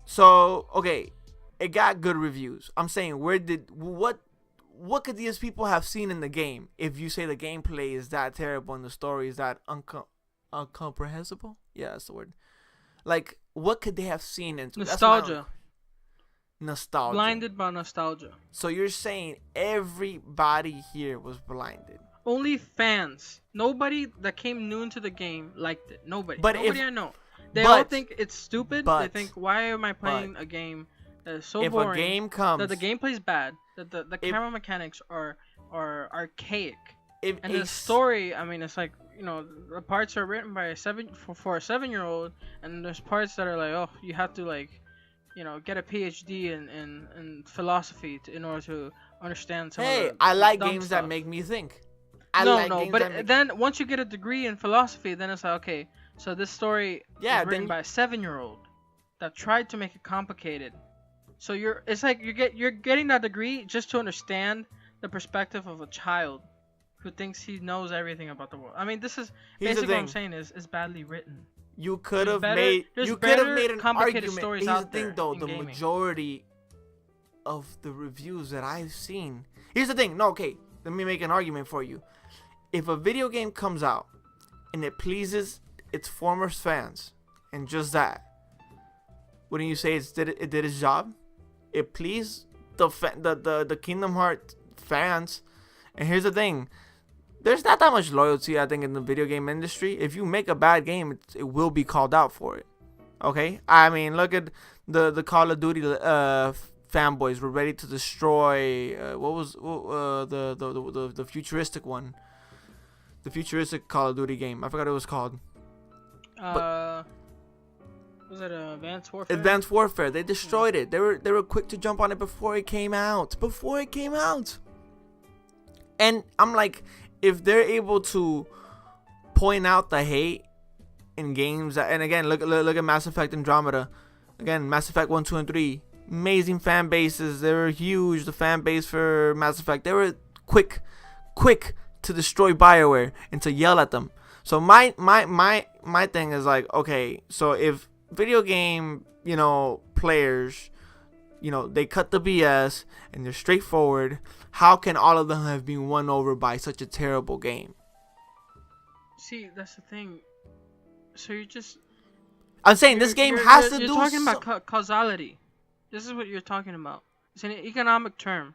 So okay, it got good reviews. I'm saying, what could these people have seen in the game if you say the gameplay is that terrible and the story is that incomprehensible? Yeah, that's the word. Like, what could they have seen into Nostalgia. Nostalgia. Blinded by nostalgia. So you're saying everybody here was blinded? Only fans. Nobody that came new into the game liked it. Nobody. But Nobody I know. They all think it's stupid. They think, why am I playing a game that is so boring? If a game comes, that the gameplay's bad, that the camera mechanics are archaic, and the story, I mean, it's like, the parts are written by a 7-year-old, and there's parts that are like, oh, you have to, like, get a PhD in philosophy in order to understand some of the I like dumb games stuff. that make me think. But then once you get a degree in philosophy, then it's like, okay, so this story is written by a 7-year-old that tried to make it complicated. So you're getting that degree just to understand the perspective of a child who thinks he knows everything about the world. I mean, this is basically what I'm saying is badly written. You could have made an complicated argument. stories Here's out the thing, there though, in the gaming. majority of the reviews that I've seen. Here's the thing. No, okay, let me make an argument for you. If a video game comes out and it pleases its former fans, and just that, wouldn't you say it did its job? It pleased the Kingdom Hearts fans. And here's the thing. There's not that much loyalty, I think, in the video game industry. If you make a bad game, it will be called out for it. Okay? I mean, look at the Call of Duty fanboys were ready to destroy the futuristic one. The futuristic Call of Duty game. I forgot what it was called. Was it Advanced Warfare? Advanced Warfare. They destroyed it. They were quick to jump on it before it came out. And I'm like, if they're able to point out the hate in games, and again, look at Mass Effect Andromeda. Again, Mass Effect 1, 2, and 3. Amazing fan bases. They were huge. The fan base for Mass Effect. They were quick to destroy BioWare and to yell at them. So my thing is like, okay, so if video game, players, they cut the BS and they're straightforward, how can all of them have been won over by such a terrible game? See, that's the thing. So I'm saying this game has to do. You're talking about causality. This is what you're talking about. It's an economic term.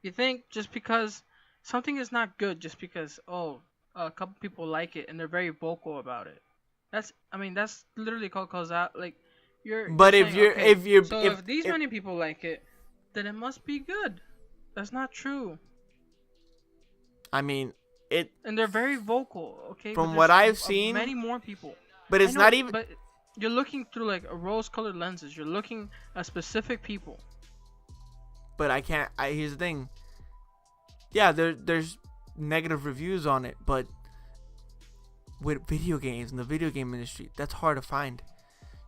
You think just because something is not good, just because a couple people like it and they're very vocal about it. That's literally called causality. Like if many people like it, then it must be good. That's not true. I mean, and they're very vocal. Okay. From what I've seen, many more people. But it's not even. But you're looking through like rose-colored lenses. You're looking at specific people. But I can't. Here's the thing. Yeah, there's negative reviews on it, but with video games in the video game industry, that's hard to find.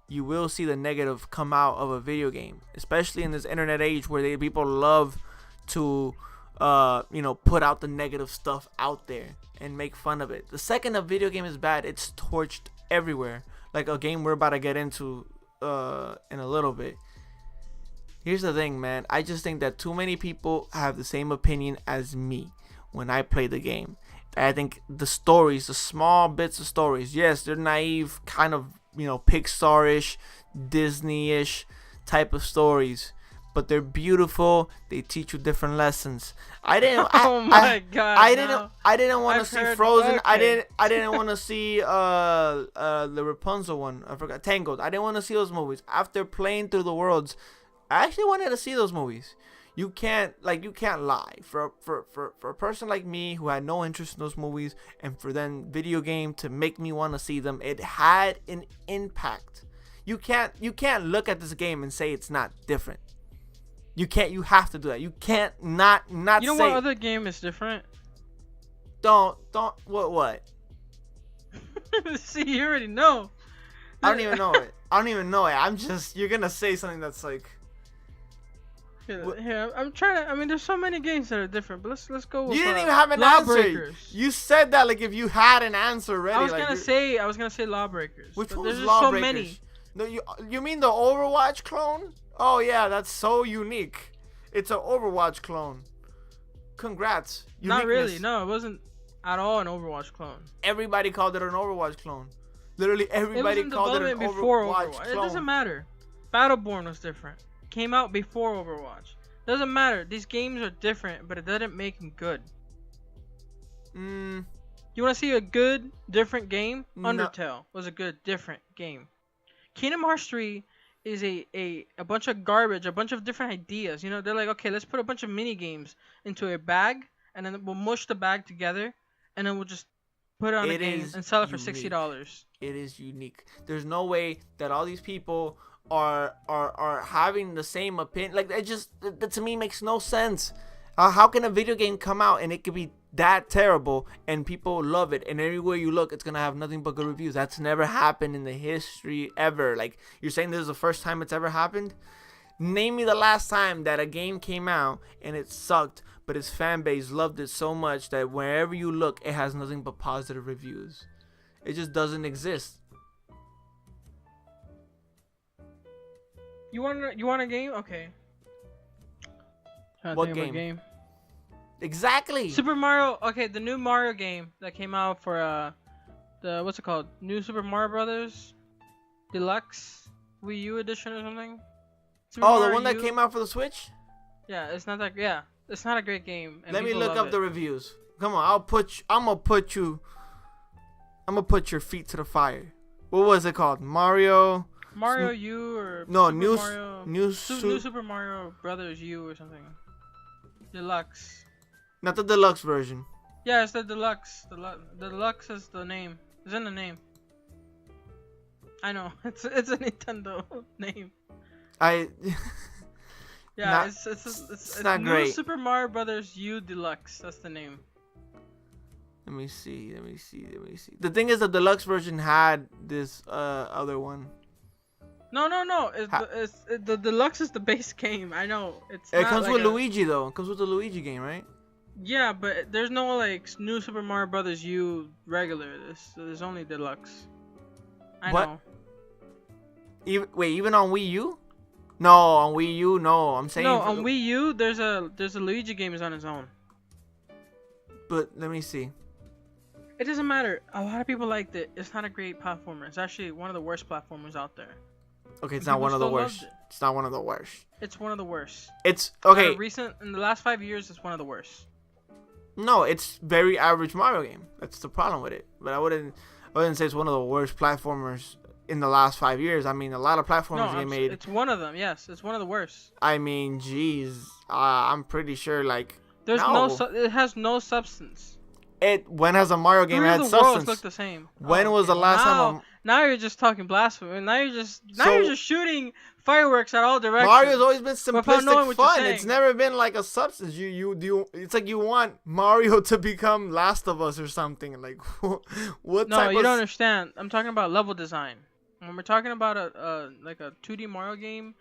You will see the negative come out of a video game, especially in this internet age where people love to, put out the negative stuff out there and make fun of it. The second a video game is bad, it's torched everywhere. Like a game we're about to get into in a little bit. Here's the thing, man. I just think that too many people have the same opinion as me when I play the game. I think the stories, the small bits of stories, yes, they're naive, kind of, Pixar-ish, Disney-ish type of stories, but they're beautiful. They teach you different lessons. I didn't. I didn't want to see Frozen. Okay. I didn't want to see the Rapunzel one. I forgot Tangled. I didn't want to see those movies. After playing through the worlds, I actually wanted to see those movies. You can't lie. For a person like me who had no interest in those movies, and for then video game to make me want to see them, it had an impact. You can't look at this game and say it's not different. You can't. You have to do that. You can't not You know say. what other game is different? Don't what? See, you already know. I don't even know it. I'm just, you're gonna say something that's like. Here, I'm trying to. I mean, there's so many games that are different, but let's go with. You didn't even have an answer. You said that like if you had an answer ready. I was gonna say Lawbreakers. Which one was Lawbreakers? So many. No, you mean the Overwatch clone? Oh yeah, that's so unique. It's an Overwatch clone. Congrats. Not really. No, it wasn't at all an Overwatch clone. Everybody called it an Overwatch clone. Literally everybody called it an Overwatch clone. It doesn't matter. Battleborn was different. Came out before Overwatch. Doesn't matter. These games are different, but it doesn't make them good. You want to see a good, different game? No. Undertale was a good, different game. Kingdom Hearts 3 is a bunch of garbage, a bunch of different ideas. You know, they're like, okay, let's put a bunch of mini games into a bag, and then we'll mush the bag together, and then we'll just put it on a game and sell it for $60. It is unique. There's no way that all these people are having the same opinion. Like, that to me makes no sense. How can a video game come out and it could be that terrible and people love it, and everywhere you look it's gonna have nothing but good reviews? That's never happened in the history ever. Like, you're saying this is the first time it's ever happened? Name me the last time that a game came out and it sucked, but its fan base loved it so much that wherever you look it has nothing but positive reviews. It just doesn't exist. You want a game? Okay. What game? Exactly. Super Mario. Okay, the new Mario game that came out for the what's it called? New Super Mario Brothers Deluxe Wii U edition or something. Super the Mario one that U. came out for the Switch? Yeah, it's not that. Yeah, it's not a great game. Let me look up the reviews. Come on, I'm gonna put your feet to the fire. What was it called? Mario U or no, New Super Mario Brothers U or something. Deluxe. Not the deluxe version. Yeah, it's the deluxe. The deluxe is the name. It's in the name. I know. It's a Nintendo name. Yeah, it's not New great. Super Mario Brothers U Deluxe. That's the name. Let me see. The thing is, the deluxe version had this other one. No. The deluxe is the base game. I know. It comes with Luigi though. It comes with the Luigi game, right? Yeah, but there's no like New Super Mario Brothers U regular. There's only deluxe. I know. Even on Wii U? No, on Wii U, no. I'm saying. No, on Wii U, there's a Luigi game is on its own. But let me see. It doesn't matter. A lot of people liked it. It's not a great platformer. It's actually one of the worst platformers out there. Okay, it's not one of the worst. It's not one of the worst. It's one of the worst. It's okay. In the last 5 years, it's one of the worst. No, it's very average Mario game. That's the problem with it. But I wouldn't say it's one of the worst platformers in the last 5 years. I mean, a lot of platformers get made. It's one of them. Yes, it's one of the worst. I mean, geez, I'm pretty sure like it has no substance. When has a Mario game had substance? Worlds look the same. When was the last time? Now you're just talking blasphemy. Now you're just shooting fireworks at all directions. Mario's always been simplistic fun. It's never been like a substance. It's like you want Mario to become Last of Us or something. Like what? No, you don't understand. I'm talking about level design. When we're talking about a 2D Mario game,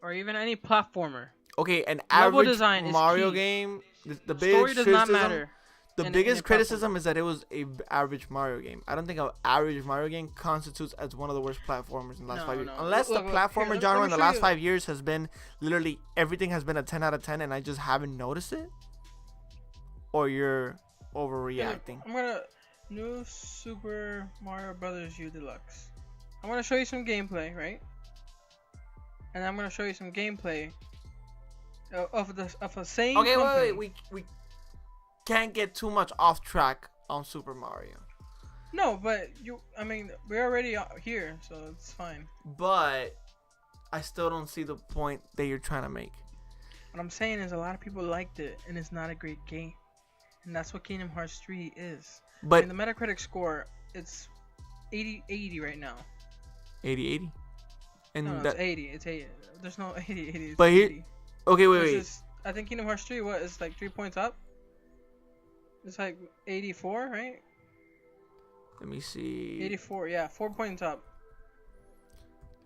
or even any platformer. Okay, an average Mario game. The story does not matter. The biggest criticism is that it was a average Mario game. I don't think an average Mario game constitutes as one of the worst platformers in the last 5 years. Unless the platformer genre in the last 5 years has been literally everything has been a 10 out of 10 and I just haven't noticed it. Or you're overreacting. I'm gonna New Super Mario Brothers U Deluxe. I'm gonna show you some gameplay, right? And I'm gonna show you some gameplay of the same. Okay, company. wait. We can't get too much off track on Super Mario. No, but we're already here, so it's fine. But I still don't see the point that you're trying to make. What I'm saying is a lot of people liked it, and it's not a great game. And that's what Kingdom Hearts 3 is. But I mean, the Metacritic score, it's 80 right now. 80. And No, it's 80. It's 80. There's no 80. It's but here, 80. okay, wait. I think Kingdom Hearts 3, what, is like 3 points up? It's like 84, right? Let me see. 84, yeah, 4 points up.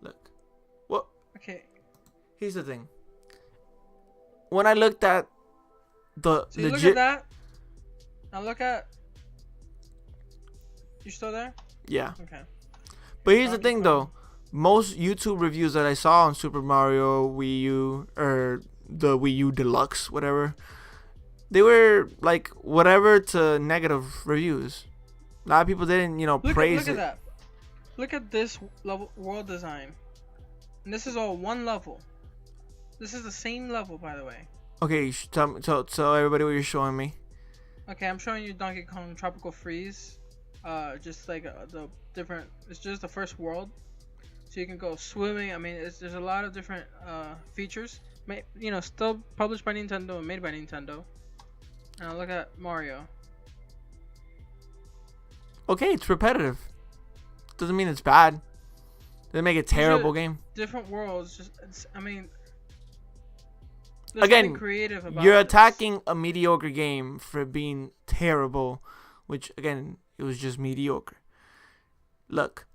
Look. Well, okay. Here's the thing. When I looked at the so you look at that. Now look at. You still there? Yeah. Okay. But here's the thing, though. Most YouTube reviews that I saw on Super Mario Wii U or the Wii U Deluxe, whatever, they were like whatever to negative reviews. A lot of people didn't, praise it. Look at that. Look at this level world design. And this is all one level. This is the same level, by the way. Okay, tell everybody what you're showing me. Okay, I'm showing you Donkey Kong Tropical Freeze. Just like the different. It's just the first world, so you can go swimming. I mean, there's a lot of different features. Still published by Nintendo and made by Nintendo. Now look at Mario. Okay, it's repetitive. Doesn't mean it's bad. Doesn't make it a terrible game. Different worlds. There's Again, creative about you're this. attacking a mediocre game for being terrible, which again, it was just mediocre. Look,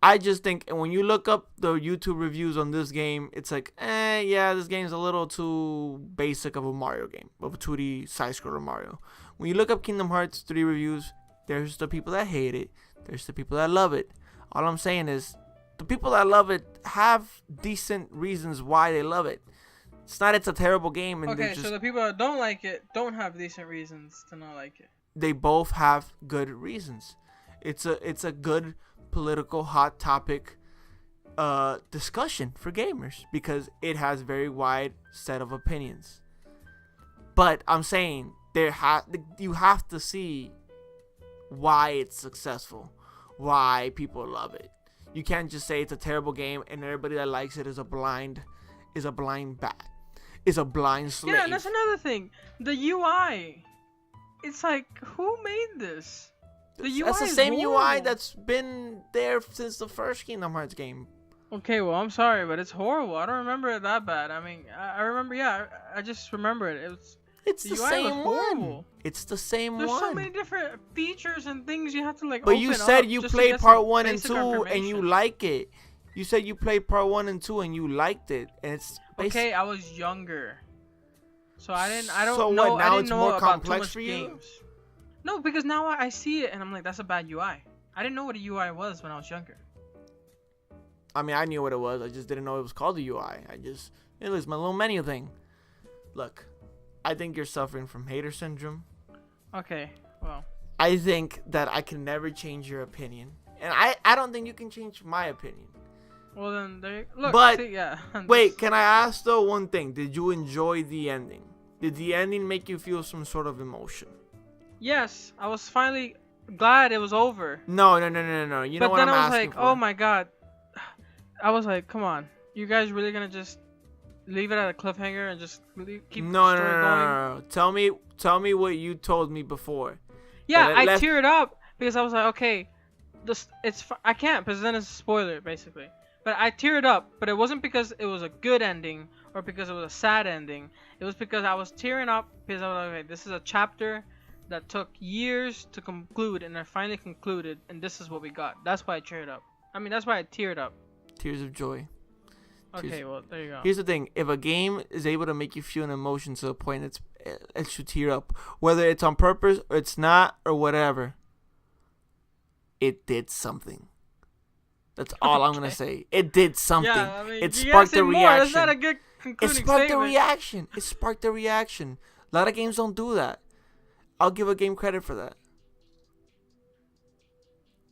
I just think, and when you look up the YouTube reviews on this game, it's like, yeah, this game's a little too basic of a Mario game, of a 2D side-scroller Mario. When you look up Kingdom Hearts 3 reviews, there's the people that hate it, there's the people that love it. All I'm saying is, the people that love it have decent reasons why they love it. It's a terrible game. And okay, so the people that don't like it don't have decent reasons to not like it. They both have good reasons. It's a good political hot topic discussion for gamers because it has very wide set of opinions. But I'm saying you have to see why it's successful, why people love it. You can't just say it's a terrible game and everybody that likes it is a blind bat. Is a blind slave. Yeah, and that's another thing. The UI. It's like, who made this? The UI that's the is same horrible. UI that's been there since the first Kingdom Hearts game. Okay, well, I'm sorry, but it's horrible. I don't remember it that bad. I mean, I remember, yeah, I just remember it. It's the same one. It's the same one. There's so many different features and things you have to But you said you played part 1 and 2 and you like it. You said you played part 1 and 2 and you liked it, and it's okay. I was younger, so I don't so know. What, now I didn't it's know more about complex too much for you? games. No, because now I see it and I'm like, that's a bad UI. I didn't know what a UI was when I was younger. I mean, I knew what it was. I just didn't know it was called a UI. It was my little menu thing. Look, I think you're suffering from hater syndrome. Okay, well. I think that I can never change your opinion, and I don't think you can change my opinion. Well then, there. Look. But see, yeah. wait, can I ask though one thing? Did you enjoy the ending? Did the ending make you feel some sort of emotion? Yes, I was finally glad it was over. No. You know what I'm asking for. But then I was like, oh my god. I was like, come on, you guys really gonna just leave it at a cliffhanger and just really keep the story going? No. Tell me what you told me before. Yeah, I teared up because I was like, okay, I can't because then it's a spoiler basically. But I teared up, but it wasn't because it was a good ending or because it was a sad ending. It was because I was tearing up because I was like, okay, this is a chapter that took years to conclude and I finally concluded, and this is what we got. That's why I teared up. I mean, that's why I teared up. Tears of joy. Okay, well, there you go. Here's the thing. If a game is able to make you feel an emotion to the point it should tear up, whether it's on purpose or it's not or whatever, it did something. That's all I'm going to say. It did something. Yeah, I mean, it sparked a reaction. That's not a good concluding statement. It sparked a reaction. A lot of games don't do that. I'll give a game credit for that.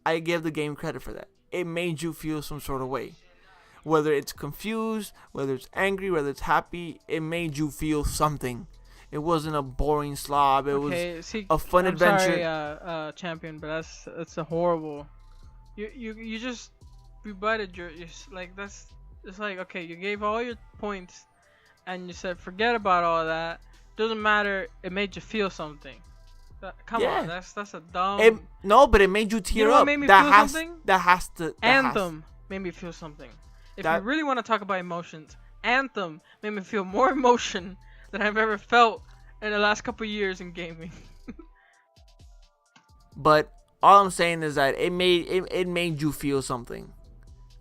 I give the game credit for that. It made you feel some sort of way. Whether it's confused, whether it's angry, whether it's happy, it made you feel something. It wasn't a boring slob. It was a fun adventure. Sorry, champion, but that's a horrible. You just rebutted your like that's It's like, okay, you gave all your points, and you said forget about all that. Doesn't matter. It made you feel something. Come on, that's a dumb. No, but it made you tear You know up. what made me feel something? Anthem made me feel something. If you really want to talk about emotions, Anthem made me feel more emotion than I've ever felt in the last couple years in gaming. But all I'm saying is that it made you feel something.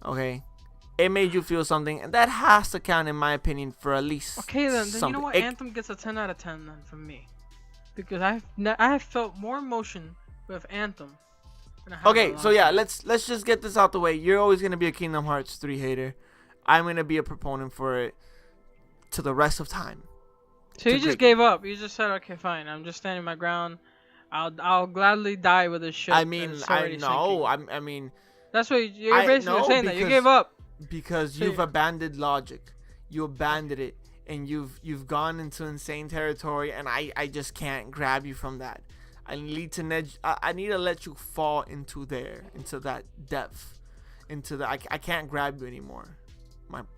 Okay? It made you feel something, and that has to count, in my opinion, for at least okay, then something. You know what? Anthem gets a 10 out of 10 then from me. Because I have felt more emotion with Anthem. Okay, so yeah, let's just get this out the way. You're always gonna be a Kingdom Hearts 3 hater. I'm gonna be a proponent for it to the rest of time. So you just gave up. You just said, okay, fine. I'm just standing my ground. I'll gladly die with this shit. I mean, I know. I mean, that's what you're basically saying. That you gave up because you've abandoned logic. You abandoned it, and you've gone into insane territory, and I just can't grab you from that. I need to let you fall into that depth, I can't grab you anymore,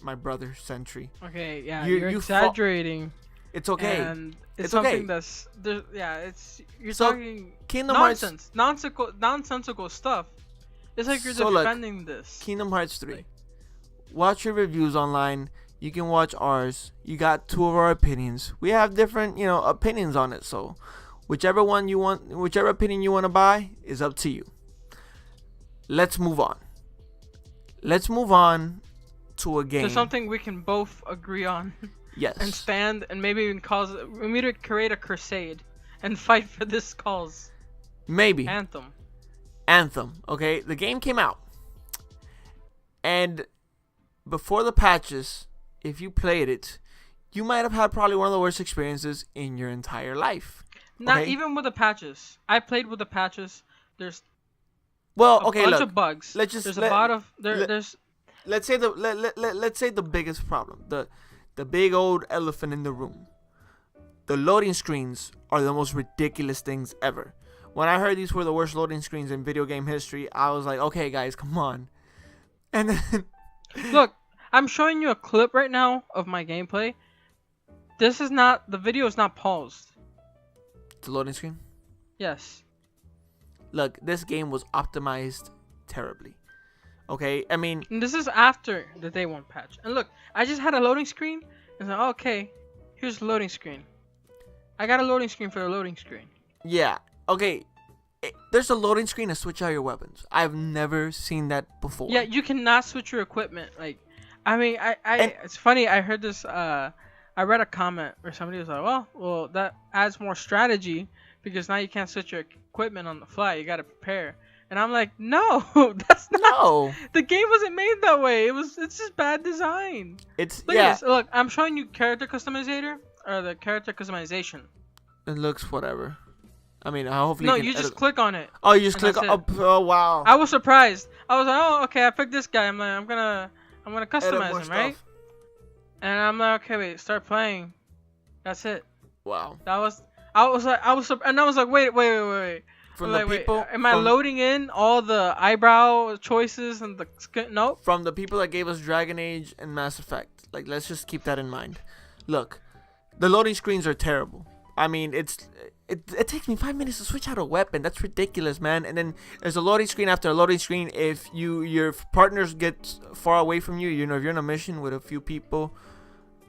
my brother Sentry. Okay, yeah, you're exaggerating. It's okay. And it's something okay. You're talking Kingdom nonsense, nonsensical stuff. It's like you're defending this. Kingdom Hearts 3. Watch your reviews online. You can watch ours. You got two of our opinions. We have different, opinions on it. So, whichever opinion you want to buy is up to you. Let's move on. Let's move on to a game. To something we can both agree on. Yes. And stand and maybe even we need to create a crusade and fight for this cause. Maybe. Anthem. Okay, the game came out. And before the patches, if you played it, you might have had probably one of the worst experiences in your entire life. Not even with the patches. I played with the patches. There's bunch of bugs. Let's say the biggest problem. The big old elephant in the room. The loading screens are the most ridiculous things ever. When I heard these were the worst loading screens in video game history, I was like, okay, guys, come on. And then look, I'm showing you a clip right now of my gameplay. The video is not paused. The loading screen? Yes. Look, this game was optimized terribly. Okay, I mean, and this is after the day one patch. And look, I just had a loading screen. And like, okay, here's the loading screen. I got a loading screen for the loading screen. Yeah. Okay. There's a loading screen to switch out your weapons. I've never seen that before. Yeah, you cannot switch your equipment. Like, I mean, it's funny. I heard this. I read a comment where somebody was like, well, that adds more strategy because now you can't switch your equipment on the fly. You got to prepare. And I'm like, no, that's not. No. The game wasn't made that way. It's just bad design. Look, I'm showing you character customization. It looks whatever. I mean, hopefully. No, you just click on it. Oh, you just click on. Oh, wow. I was surprised. I was like, oh, okay, I picked this guy. I'm like, I'm gonna customize him, right? And I'm like, okay, wait, start playing. That's it. Wow. I was like, wait. Am I loading in all the eyebrow choices and the skin? Nope. From the people that gave us Dragon Age and Mass Effect. Like, let's just keep that in mind. Look, the loading screens are terrible. I mean, it takes me 5 minutes to switch out a weapon. That's ridiculous, man. And then there's a loading screen after a loading screen. If your partners get far away from you, if you're on a mission with a few people,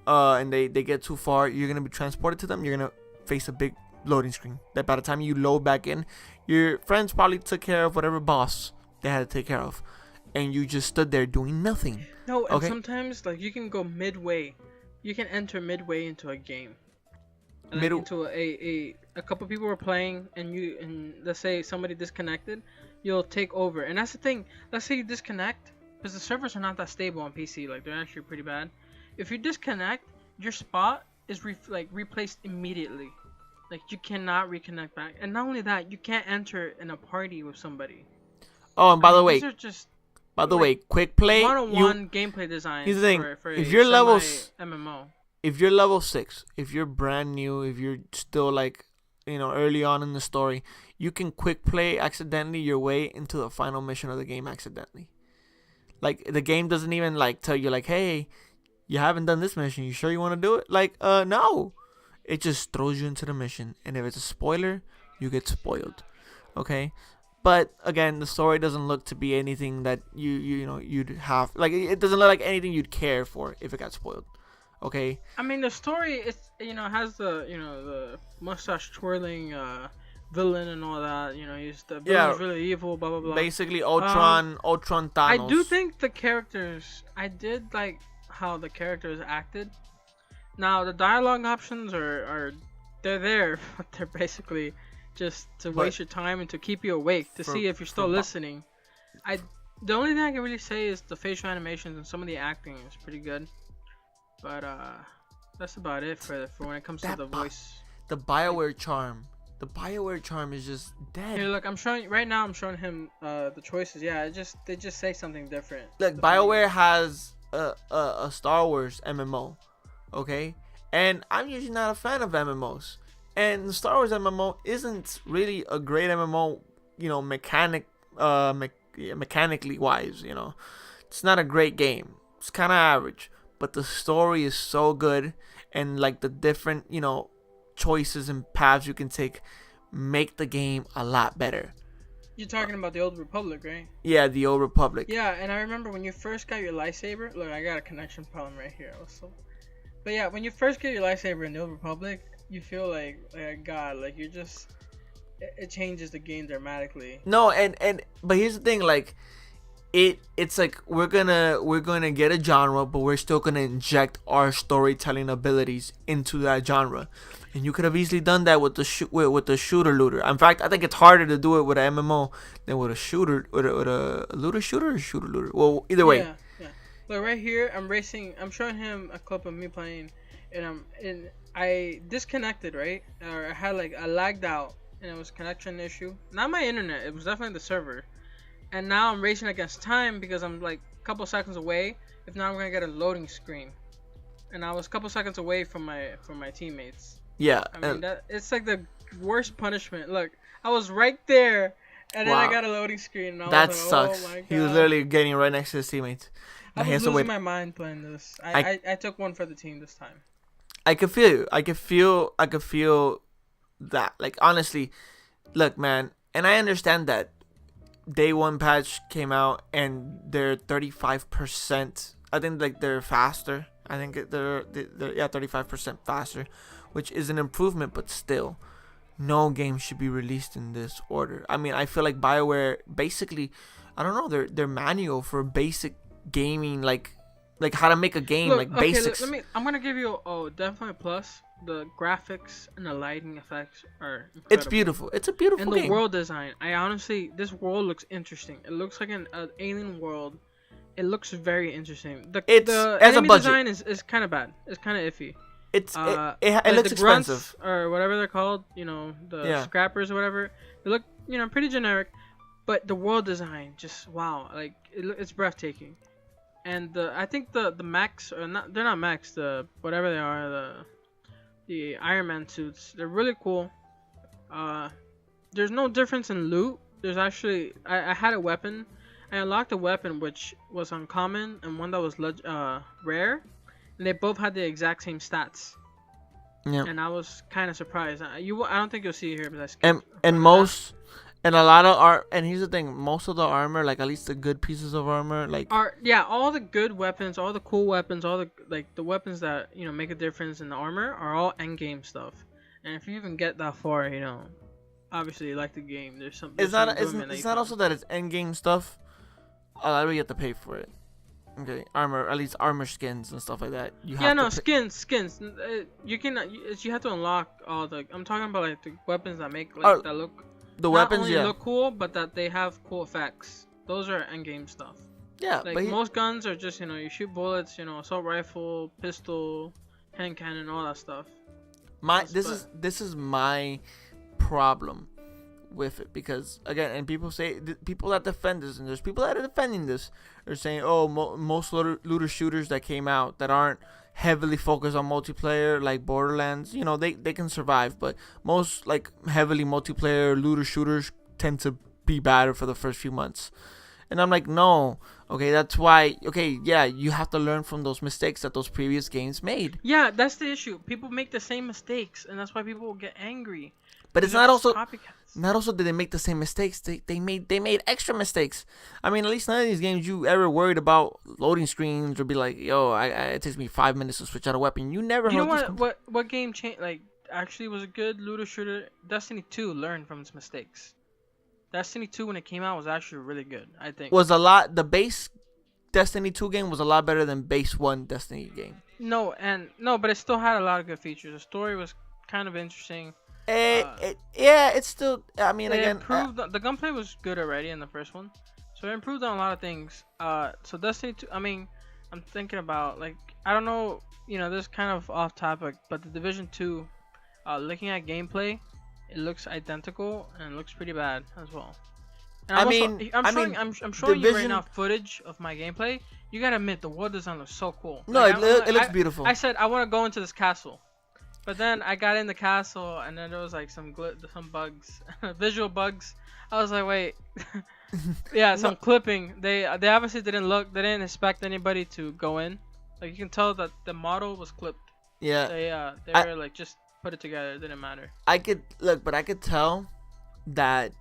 and they get too far, you're gonna be transported to them. You're gonna face a big loading screen that by the time you load back in, your friends probably took care of whatever boss they had to take care of, and you just stood there doing nothing. No, and sometimes like you can go midway, you can enter midway into a game, and into a couple people were playing, and let's say somebody disconnected, you'll take over. And that's the thing. Let's say you disconnect, because the servers are not that stable on PC. Like they're actually pretty bad. If you disconnect, your spot is replaced immediately. Like, you cannot reconnect back. And not only that, you can't enter in a party with somebody. Oh, and by the way, quick play. One-on-one gameplay design. Here's the thing. For if you're level MMO. If you're level 6, if you're brand new, if you're still early on in the story, you can quick play accidentally your way into the final mission of the game accidentally. Like the game doesn't even like tell you like, hey, you haven't done this mission. You sure you want to do it? Like, no. It just throws you into the mission, and if it's a spoiler, you get spoiled. Okay. But again, the story doesn't look to be anything that you'd have, like, it doesn't look like anything you'd care for if it got spoiled. Okay. I mean, the story is, has the mustache twirling villain and all that. He's the villain's really evil. Blah blah blah. Basically, Ultron Thanos. I do think the characters. I did like how the characters acted. Now the dialogue options they're there, but they're basically just to waste your time and to keep you awake to see if you're still listening. The only thing I can really say is the facial animations and some of the acting is pretty good, but that's about it for when it comes to the voice. The BioWare charm is just dead. Here, look, I'm showing him the choices. Yeah, they just say something different. Look, BioWare has a Star Wars MMO, okay, and I'm usually not a fan of MMOs. And the Star Wars MMO isn't really a great MMO, mechanically wise, It's not a great game. It's kind of average. But the story is so good. And, like, the different, choices and paths you can take make the game a lot better. You're talking about the Old Republic, right? Yeah, the Old Republic. Yeah, and I remember when you first got your lightsaber. Look, I got a connection problem right here also. But yeah, when you first get your lightsaber in the Old Republic, you feel like God, like you're just, it changes the game dramatically. No, but here's the thing, like, it's like we're gonna get a genre, but we're still gonna inject our storytelling abilities into that genre, and you could have easily done that with the shooter looter. In fact, I think it's harder to do it with an MMO than with a shooter, with a looter shooter or shooter looter. Well, either way. Yeah. Look, right here, I'm racing. I'm showing him a clip of me playing, and I disconnected, right? Or I had I lagged out, and it was a connection issue. Not my internet. It was definitely the server. And now I'm racing against time because I'm like a couple seconds away. If not, I'm gonna get a loading screen. And I was a couple seconds away from my teammates. Yeah. I mean it's like the worst punishment. Look, I was right there, and then I got a loading screen. And I was like, sucks. Oh my God. He was literally getting right next to his teammates. I was losing my mind playing this. I took one for the team this time. I could feel you. I could feel that. Like, honestly, look, man, and I understand that day one patch came out and they're 35%. I think like they're faster. I think they're 35% faster, which is an improvement, but still, no game should be released in this order. I mean, I feel like BioWare basically, I don't know, their manual for basic gaming, like how to make a game, basics. I'm gonna give you definitely a plus. The graphics and the lighting effects are incredible. It's beautiful. It's a beautiful game. And the world design. This world looks interesting. It looks like an alien world. It looks very interesting. The enemy design is kind of bad. It's kind of iffy. It looks expensive. Or whatever they're called, scrappers or whatever. They look, pretty generic. But the world design, just wow, like it's breathtaking. And I think the mechs, or not, they're not mechs, the whatever they are, the Iron Man suits, they're really cool. There's no difference in loot. There's actually, I had a weapon. I unlocked a weapon which was uncommon and one that was rare, and they both had the exact same stats. Yeah. And I was kind of surprised. I don't think you'll see it here, but I skipped. And a lot of and here's the thing, most of the armor, like at least the good pieces of armor, all the good weapons, all the cool weapons, all the weapons that make a difference in the armor are all end game stuff. And if you even get that far, obviously you like the game. There's some. It's not also that it's end game stuff. A lot of you have to pay for it. Okay, armor, at least armor skins and stuff like that. Skins. You have to unlock all the. I'm talking about like the weapons that make that look. The weapons, not only look cool, but that they have cool effects. Those are end game stuff. Yeah, like most guns are just you shoot bullets, assault rifle, pistol, hand cannon, all that stuff. This is my problem with it, because again, and people that defend this, and there's people that are defending this, are saying, most looter shooters that came out that aren't heavily focused on multiplayer, like Borderlands, they can survive, but most like heavily multiplayer looter shooters tend to be bad for the first few months. And I'm like, no, Okay, that's why. Okay, yeah, you have to learn from those mistakes that those previous games made. Yeah, that's the issue. People make the same mistakes, and that's why people will get angry. But it's They're not just also copycats. not also did they make the same mistakes. They made extra mistakes. I mean, at least none of these games you ever worried about loading screens or be like, yo, it takes me 5 minutes to switch out a weapon. You never. You know what game changed? Like actually was a good looter shooter. Destiny 2 learned from its mistakes. Destiny 2 when it came out was actually really good. I think the base Destiny 2 game was a lot better than base 1 Destiny game. No, but it still had a lot of good features. The story was kind of interesting. It's still. I mean, again, improved. The gunplay was good already in the first one, so it improved on a lot of things. So Destiny 2. I mean, I'm thinking about like I don't know. You know, this is kind of off topic, but the Division 2, looking at gameplay, it looks identical and it looks pretty bad as well. And I'm showing you right now footage of my gameplay. You gotta admit the world design looks so cool. No, like, it looks beautiful. I said I want to go into this castle. But then I got in the castle, and then there was like some bugs, visual bugs. I was like, wait, yeah, some clipping. They obviously they didn't expect anybody to go in. Like you can tell that the model was clipped. Yeah. They were like just put it together. It didn't matter. I could tell that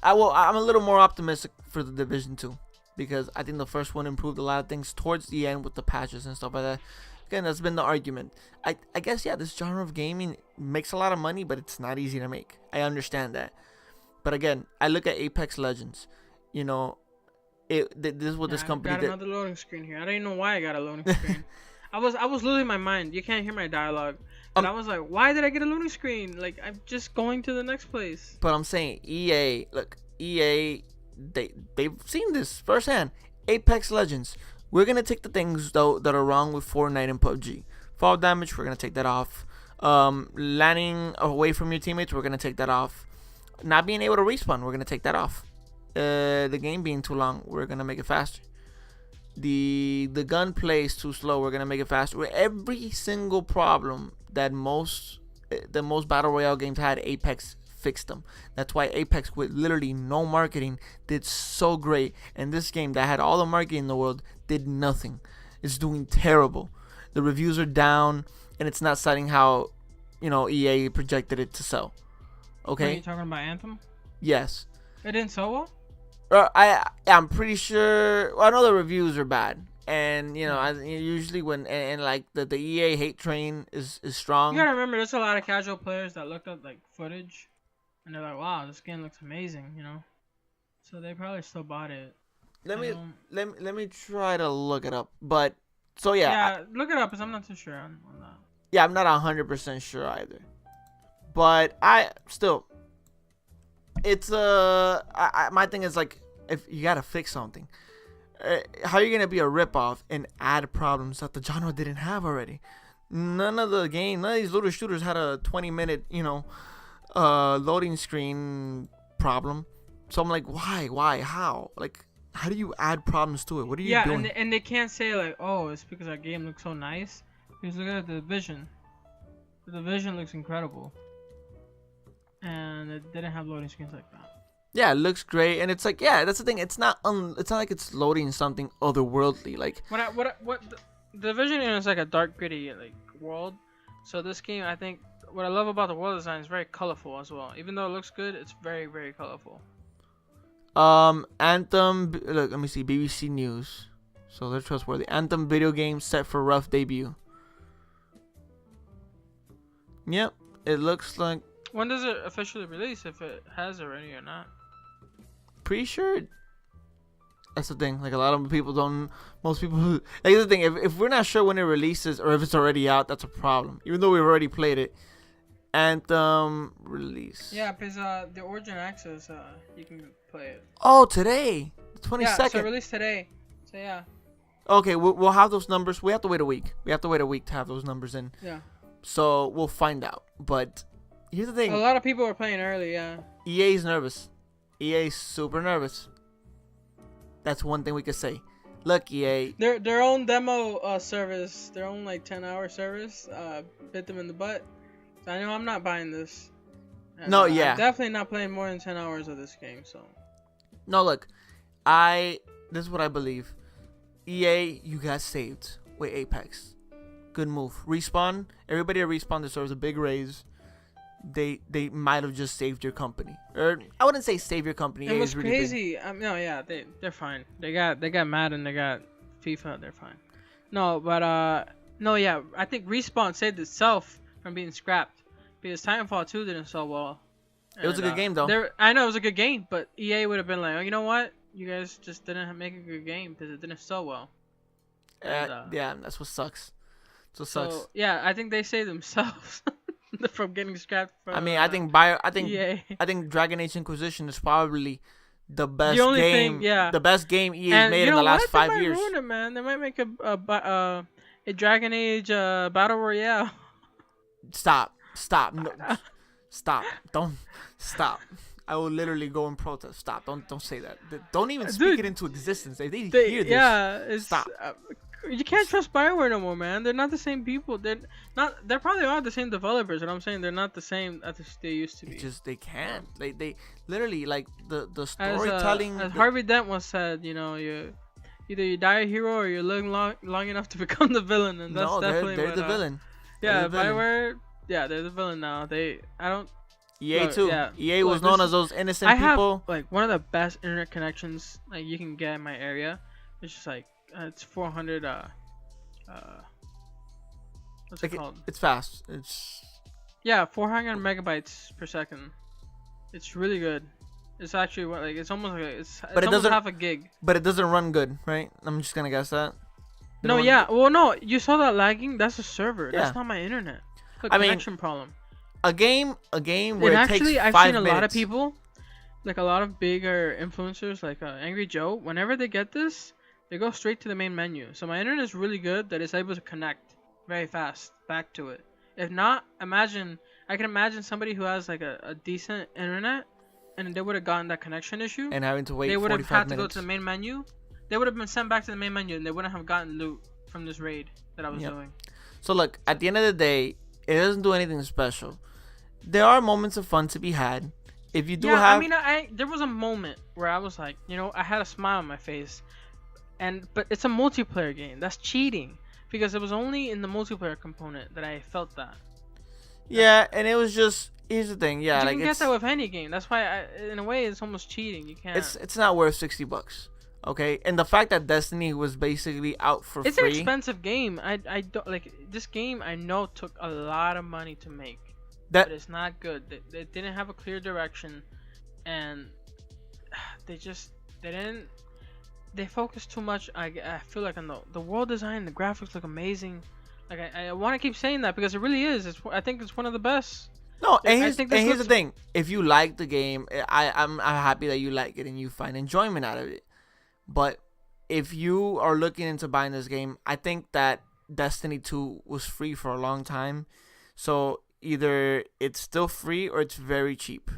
I'm a little more optimistic for the Division 2 because I think the first one improved a lot of things towards the end with the patches and stuff like that. Again, that's been the argument. I guess, yeah, this genre of gaming makes a lot of money, but it's not easy to make. I understand that. But again, I look at Apex Legends. You know, this is what this company did. I got another loading screen here. I don't even know why I got a loading screen. I was losing my mind. You can't hear my dialogue. And I was like, why did I get a loading screen? Like, I'm just going to the next place. But I'm saying, EA, they've seen this firsthand. Apex Legends. We're going to take the things, though, that are wrong with Fortnite and PUBG. Fall damage, we're going to take that off. Landing away from your teammates, we're going to take that off. Not being able to respawn, we're going to take that off. The game being too long, we're going to make it faster. The gunplay is too slow, we're going to make it faster. Every single problem that most Battle Royale games had, Apex fixed them. That's why Apex, with literally no marketing, did so great. And this game that had all the marketing in the world did nothing. It's doing terrible. The reviews are down, and it's not selling how, EA projected it to sell. Okay. Are you talking about Anthem? Yes. It didn't sell well? I'm pretty sure. Well, I know the reviews are bad, and usually when and like the EA hate train is strong. You gotta remember, there's a lot of casual players that looked up like footage. And they're like, wow, this game looks amazing, So they probably still bought it. Let me try to look it up. But so yeah. Yeah, look it up because I'm not too sure on that. Yeah, I'm not 100% sure either. But I still, it's my thing is like, if you gotta fix something, how are you gonna be a ripoff and add problems that the genre didn't have already? None of these looter shooters had a 20-minute, loading screen problem. So I'm like, why, how? Like, how do you add problems to it? What are you doing? Yeah, and they can't say like, oh, it's because our game looks so nice. Because look at the Division. The Division looks incredible. And it didn't have loading screens like that. Yeah, it looks great, and it's like, yeah, that's the thing. It's not like it's loading something otherworldly. Like what the Division is like a dark, gritty like world. So this game, I think, what I love about the world design is very colorful as well. Even though it looks good, it's very, very colorful. Anthem. Look, let me see. BBC News. So they're trustworthy. Anthem video game set for rough debut. Yep, it looks like. When does it officially release? If it has already or not? Pretty sure. That's the thing. Like, a lot of people don't. Most people. Like, the thing. If we're not sure when it releases or if it's already out, that's a problem. Even though we've already played it. Anthem release. Yeah, because the Origin Access, you can play it. Oh, today, the 22nd. Yeah, so released today. So yeah. Okay, we'll have those numbers. We have to wait a week. We have to wait a week to have those numbers in. Yeah. So we'll find out. But here's the thing. A lot of people are playing early. Yeah. EA's nervous. EA's super nervous. That's one thing we could say. Look, EA. Their own demo service, their own like 10-hour service, bit them in the butt. So I know I'm not buying this. And, no, yeah. I'm definitely not playing more than 10 hours of this game. So. No, look, I this is what I believe. EA, you got saved with Apex. Good move. Respawn, everybody at Respawn deserves a big raise. They might have just saved your company, or I wouldn't say save your company. It was really crazy. No, yeah, they're fine. They got Madden, they got FIFA. They're fine. No, but no, yeah, I think Respawn saved itself from being scrapped because Titanfall 2 didn't sell well. It was a good game though. I know it was a good game, but EA would have been like, oh, you know what? You guys just didn't make a good game because it didn't sell well. And, yeah, that's what sucks. That's what sucks. So yeah, I think they saved themselves from getting scrapped. From, I mean, EA. I think Dragon Age Inquisition is probably the best game. The best game EA's made in the last 5 years. They might ruin it, man. They might make a Dragon Age battle royale. Stop! No, stop! Don't stop! I will literally go and protest. Stop! Don't say that. Don't even speak it into existence. If they hear this, yeah, stop. You can't trust Bioware no more, man. They're not the same people. They're not. They're probably not the same developers, and I'm saying they're not the same as they used to be. They can't. They literally like the storytelling. As Harvey Dent once said, you know, either you die a hero or you live long enough to become the villain, and that's definitely they're the villain. Yeah, Bioware. Yeah, they're the villain now. EA too. Yeah. EA was known as those innocent people. I have like one of the best internet connections like you can get in my area. It's just like it's 400. What's it called? It's fast. It's 400 megabytes per second. It's really good. It's actually it's almost like it's almost half a gig. But it doesn't run good, right? I'm just gonna guess that. Well, no. You saw that lagging? That's a server. Yeah. That's not my internet. It's a connection problem. A game where I've takes 5 minutes. I've seen a lot of people, like a lot of bigger influencers, like Angry Joe. Whenever they get this, they go straight to the main menu. So my internet is really good that it's able to connect very fast back to it. If not, I can imagine somebody who has like a decent internet, and they would have gotten that connection issue. And having to wait 45 minutes. They would have had to go to the main menu. They would have been sent back to the main menu, and they wouldn't have gotten loot from this raid that I was doing. So look, at the end of the day, it doesn't do anything special. There are moments of fun to be had. If you do have... I mean, there was a moment where I was like, you know, I had a smile on my face. But it's a multiplayer game. That's cheating. Because it was only in the multiplayer component that I felt that. Yeah, and it was just... Here's the thing, yeah. You can get that with any game. That's why, in a way, it's almost cheating. You can't... It's not worth $60. Okay? And the fact that Destiny was basically out for free... It's an expensive game. I don't... Like, this game, I know, took a lot of money to make. But it's not good. They didn't have a clear direction, and they didn't. They focused too much. I feel like on the world design, the graphics look amazing. Like I want to keep saying that because it really is. I think it's one of the best. No, and here's the thing. If you like the game, I'm happy that you like it and you find enjoyment out of it. But if you are looking into buying this game, I think that Destiny 2 was free for a long time, so either it's still free or it's very cheap.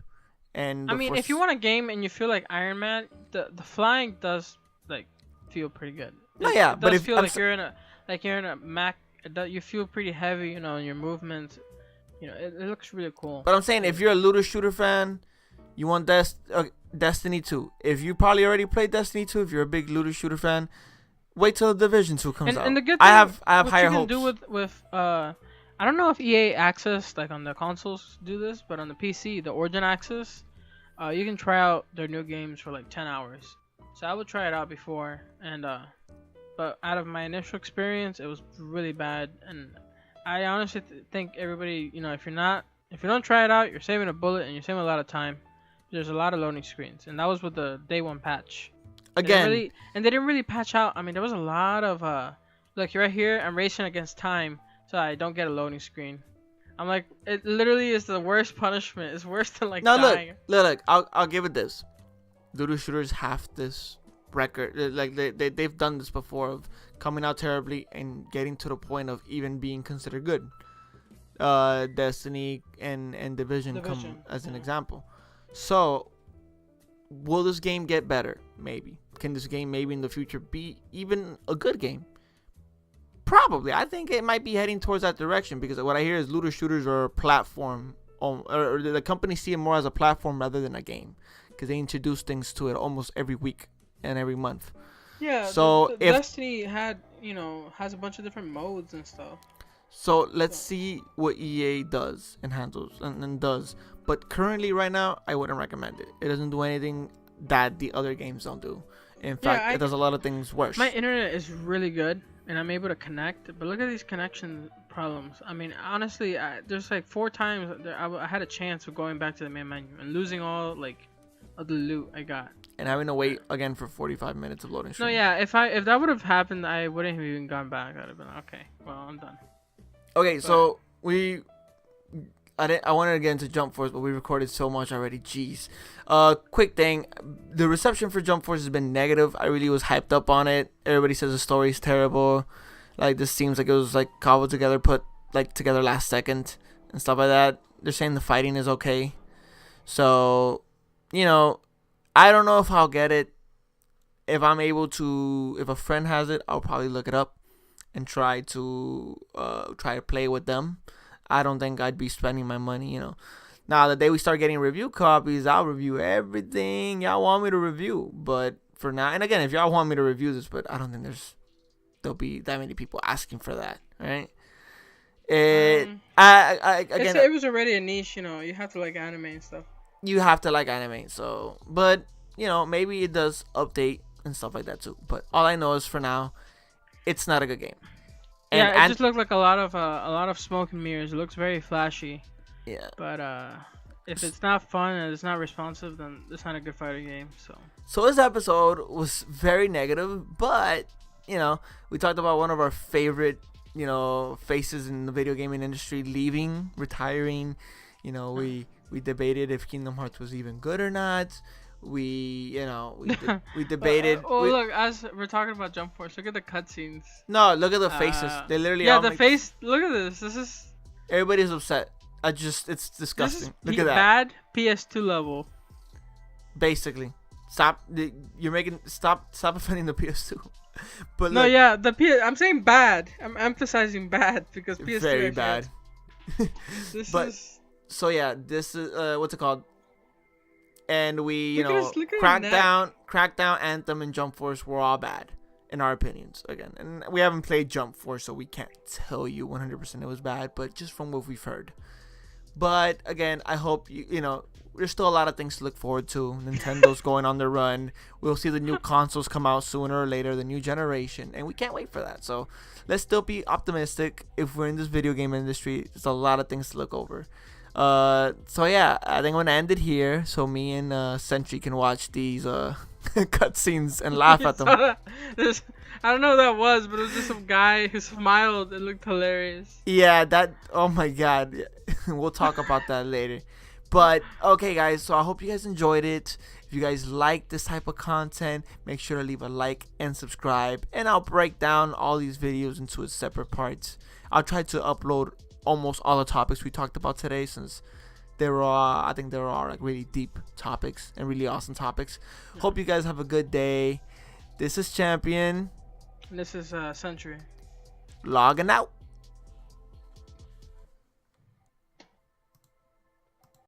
And I mean, if you want a game and you feel like Iron Man, the flying does like feel pretty good. It does feel like you're in a Mac. You feel pretty heavy, you know, in your movements. You know, it looks really cool. But I'm saying, if you're a looter shooter fan, you want Destiny 2. If you probably already played Destiny 2, if you're a big looter shooter fan, wait till Division 2 comes out. And the good thing, I have higher hopes. What you can do with I don't know if EA Access, like on the consoles, do this, but on the PC, the Origin Access, you can try out their new games for like 10 hours. So I would try it out before, and but out of my initial experience, it was really bad. And I honestly think everybody, you know, if you don't try it out, you're saving a bullet and you're saving a lot of time. There's a lot of loading screens, and that was with the day one patch. Again, they didn't really patch out. I mean, there was a lot of look right here. I'm racing against time, so I don't get a loading screen. I'm like, it literally is the worst punishment. It's worse than like dying. Look. I'll give it this. Looter shooters have this record. Like they've done this before of coming out terribly and getting to the point of even being considered good. Destiny and Division come as an example. So, will this game get better? Maybe. Can this game maybe in the future be even a good game? Probably. I think it might be heading towards that direction, because what I hear is looter shooters are a platform, or the companies see it more as a platform rather than a game, because they introduce things to it almost every week and every month. Yeah, So if Destiny has a bunch of different modes and stuff. so, let's see what EA does and handles and does. But currently, right now, I wouldn't recommend it. It doesn't do anything that the other games don't do. In fact, it does a lot of things worse. My internet is really good, and I'm able to connect. But look at these connection problems. I mean, honestly, there's like 4 times I had a chance of going back to the main menu and losing all of the loot I got. And having to wait again for 45 minutes of loading. No, yeah. If that would have happened, I wouldn't have even gone back. I'd have been okay. Well, I'm done. Okay, so I wanted to get into Jump Force, but we recorded so much already. Jeez. Quick thing, the reception for Jump Force has been negative. I really was hyped up on it. Everybody says the story is terrible. Like, this seems like it was like cobbled together, put like together last second and stuff like that. They're saying the fighting is okay. So, I don't know if I'll get it. If I'm able to, if a friend has it, I'll probably look it up and try to play with them. I don't think I'd be spending my money, Now, the day we start getting review copies, I'll review everything y'all want me to review. But for now, and again, if y'all want me to review this, but I don't think there'll be that many people asking for that, right? Again, it was already a niche, You have to like anime and stuff. You have to like anime, so, but maybe it does update and stuff like that too. But all I know is for now, it's not a good game. And it just looked like a lot of smoke and mirrors. It looks very flashy. Yeah. But if it's not fun and it's not responsive, then it's not a good fighting game. So this episode was very negative, but we talked about one of our favorite faces in the video gaming industry leaving, retiring. We debated if Kingdom Hearts was even good or not. We debated. Look, as we're talking about Jump Force, look at the cutscenes. No, look at the faces. They literally. Yeah, the face. Look at this. This is. Everybody's upset. It's disgusting. Look at that. Bad PS2 level. Basically, stop offending the PS2. But no, yeah, I'm saying bad. I'm emphasizing bad because PS2 very bad. So yeah, this is what's it called? And we, Crackdown, Anthem, and Jump Force were all bad, in our opinions, again. And we haven't played Jump Force, so we can't tell you 100% it was bad, but just from what we've heard. But, again, I hope, there's still a lot of things to look forward to. Nintendo's going on their run. We'll see the new consoles come out sooner or later, the new generation, and we can't wait for that. So, let's still be optimistic. If we're in this video game industry, there's a lot of things to look over. So yeah, I think I'm gonna end it here so me and Sentry can watch these cutscenes and laugh at them. I don't know who that was, but it was just some guy who smiled. It looked hilarious. Yeah, oh my god. We'll talk about that later. But okay guys, so I hope you guys enjoyed it. If you guys like this type of content, make sure to leave a like and subscribe, and I'll break down all these videos into its separate parts. I'll try to upload almost all the topics we talked about today, since I think there are like really deep topics and really awesome topics. Yeah. Hope you guys have a good day. This is Champion. And this is Sentry. Logging out.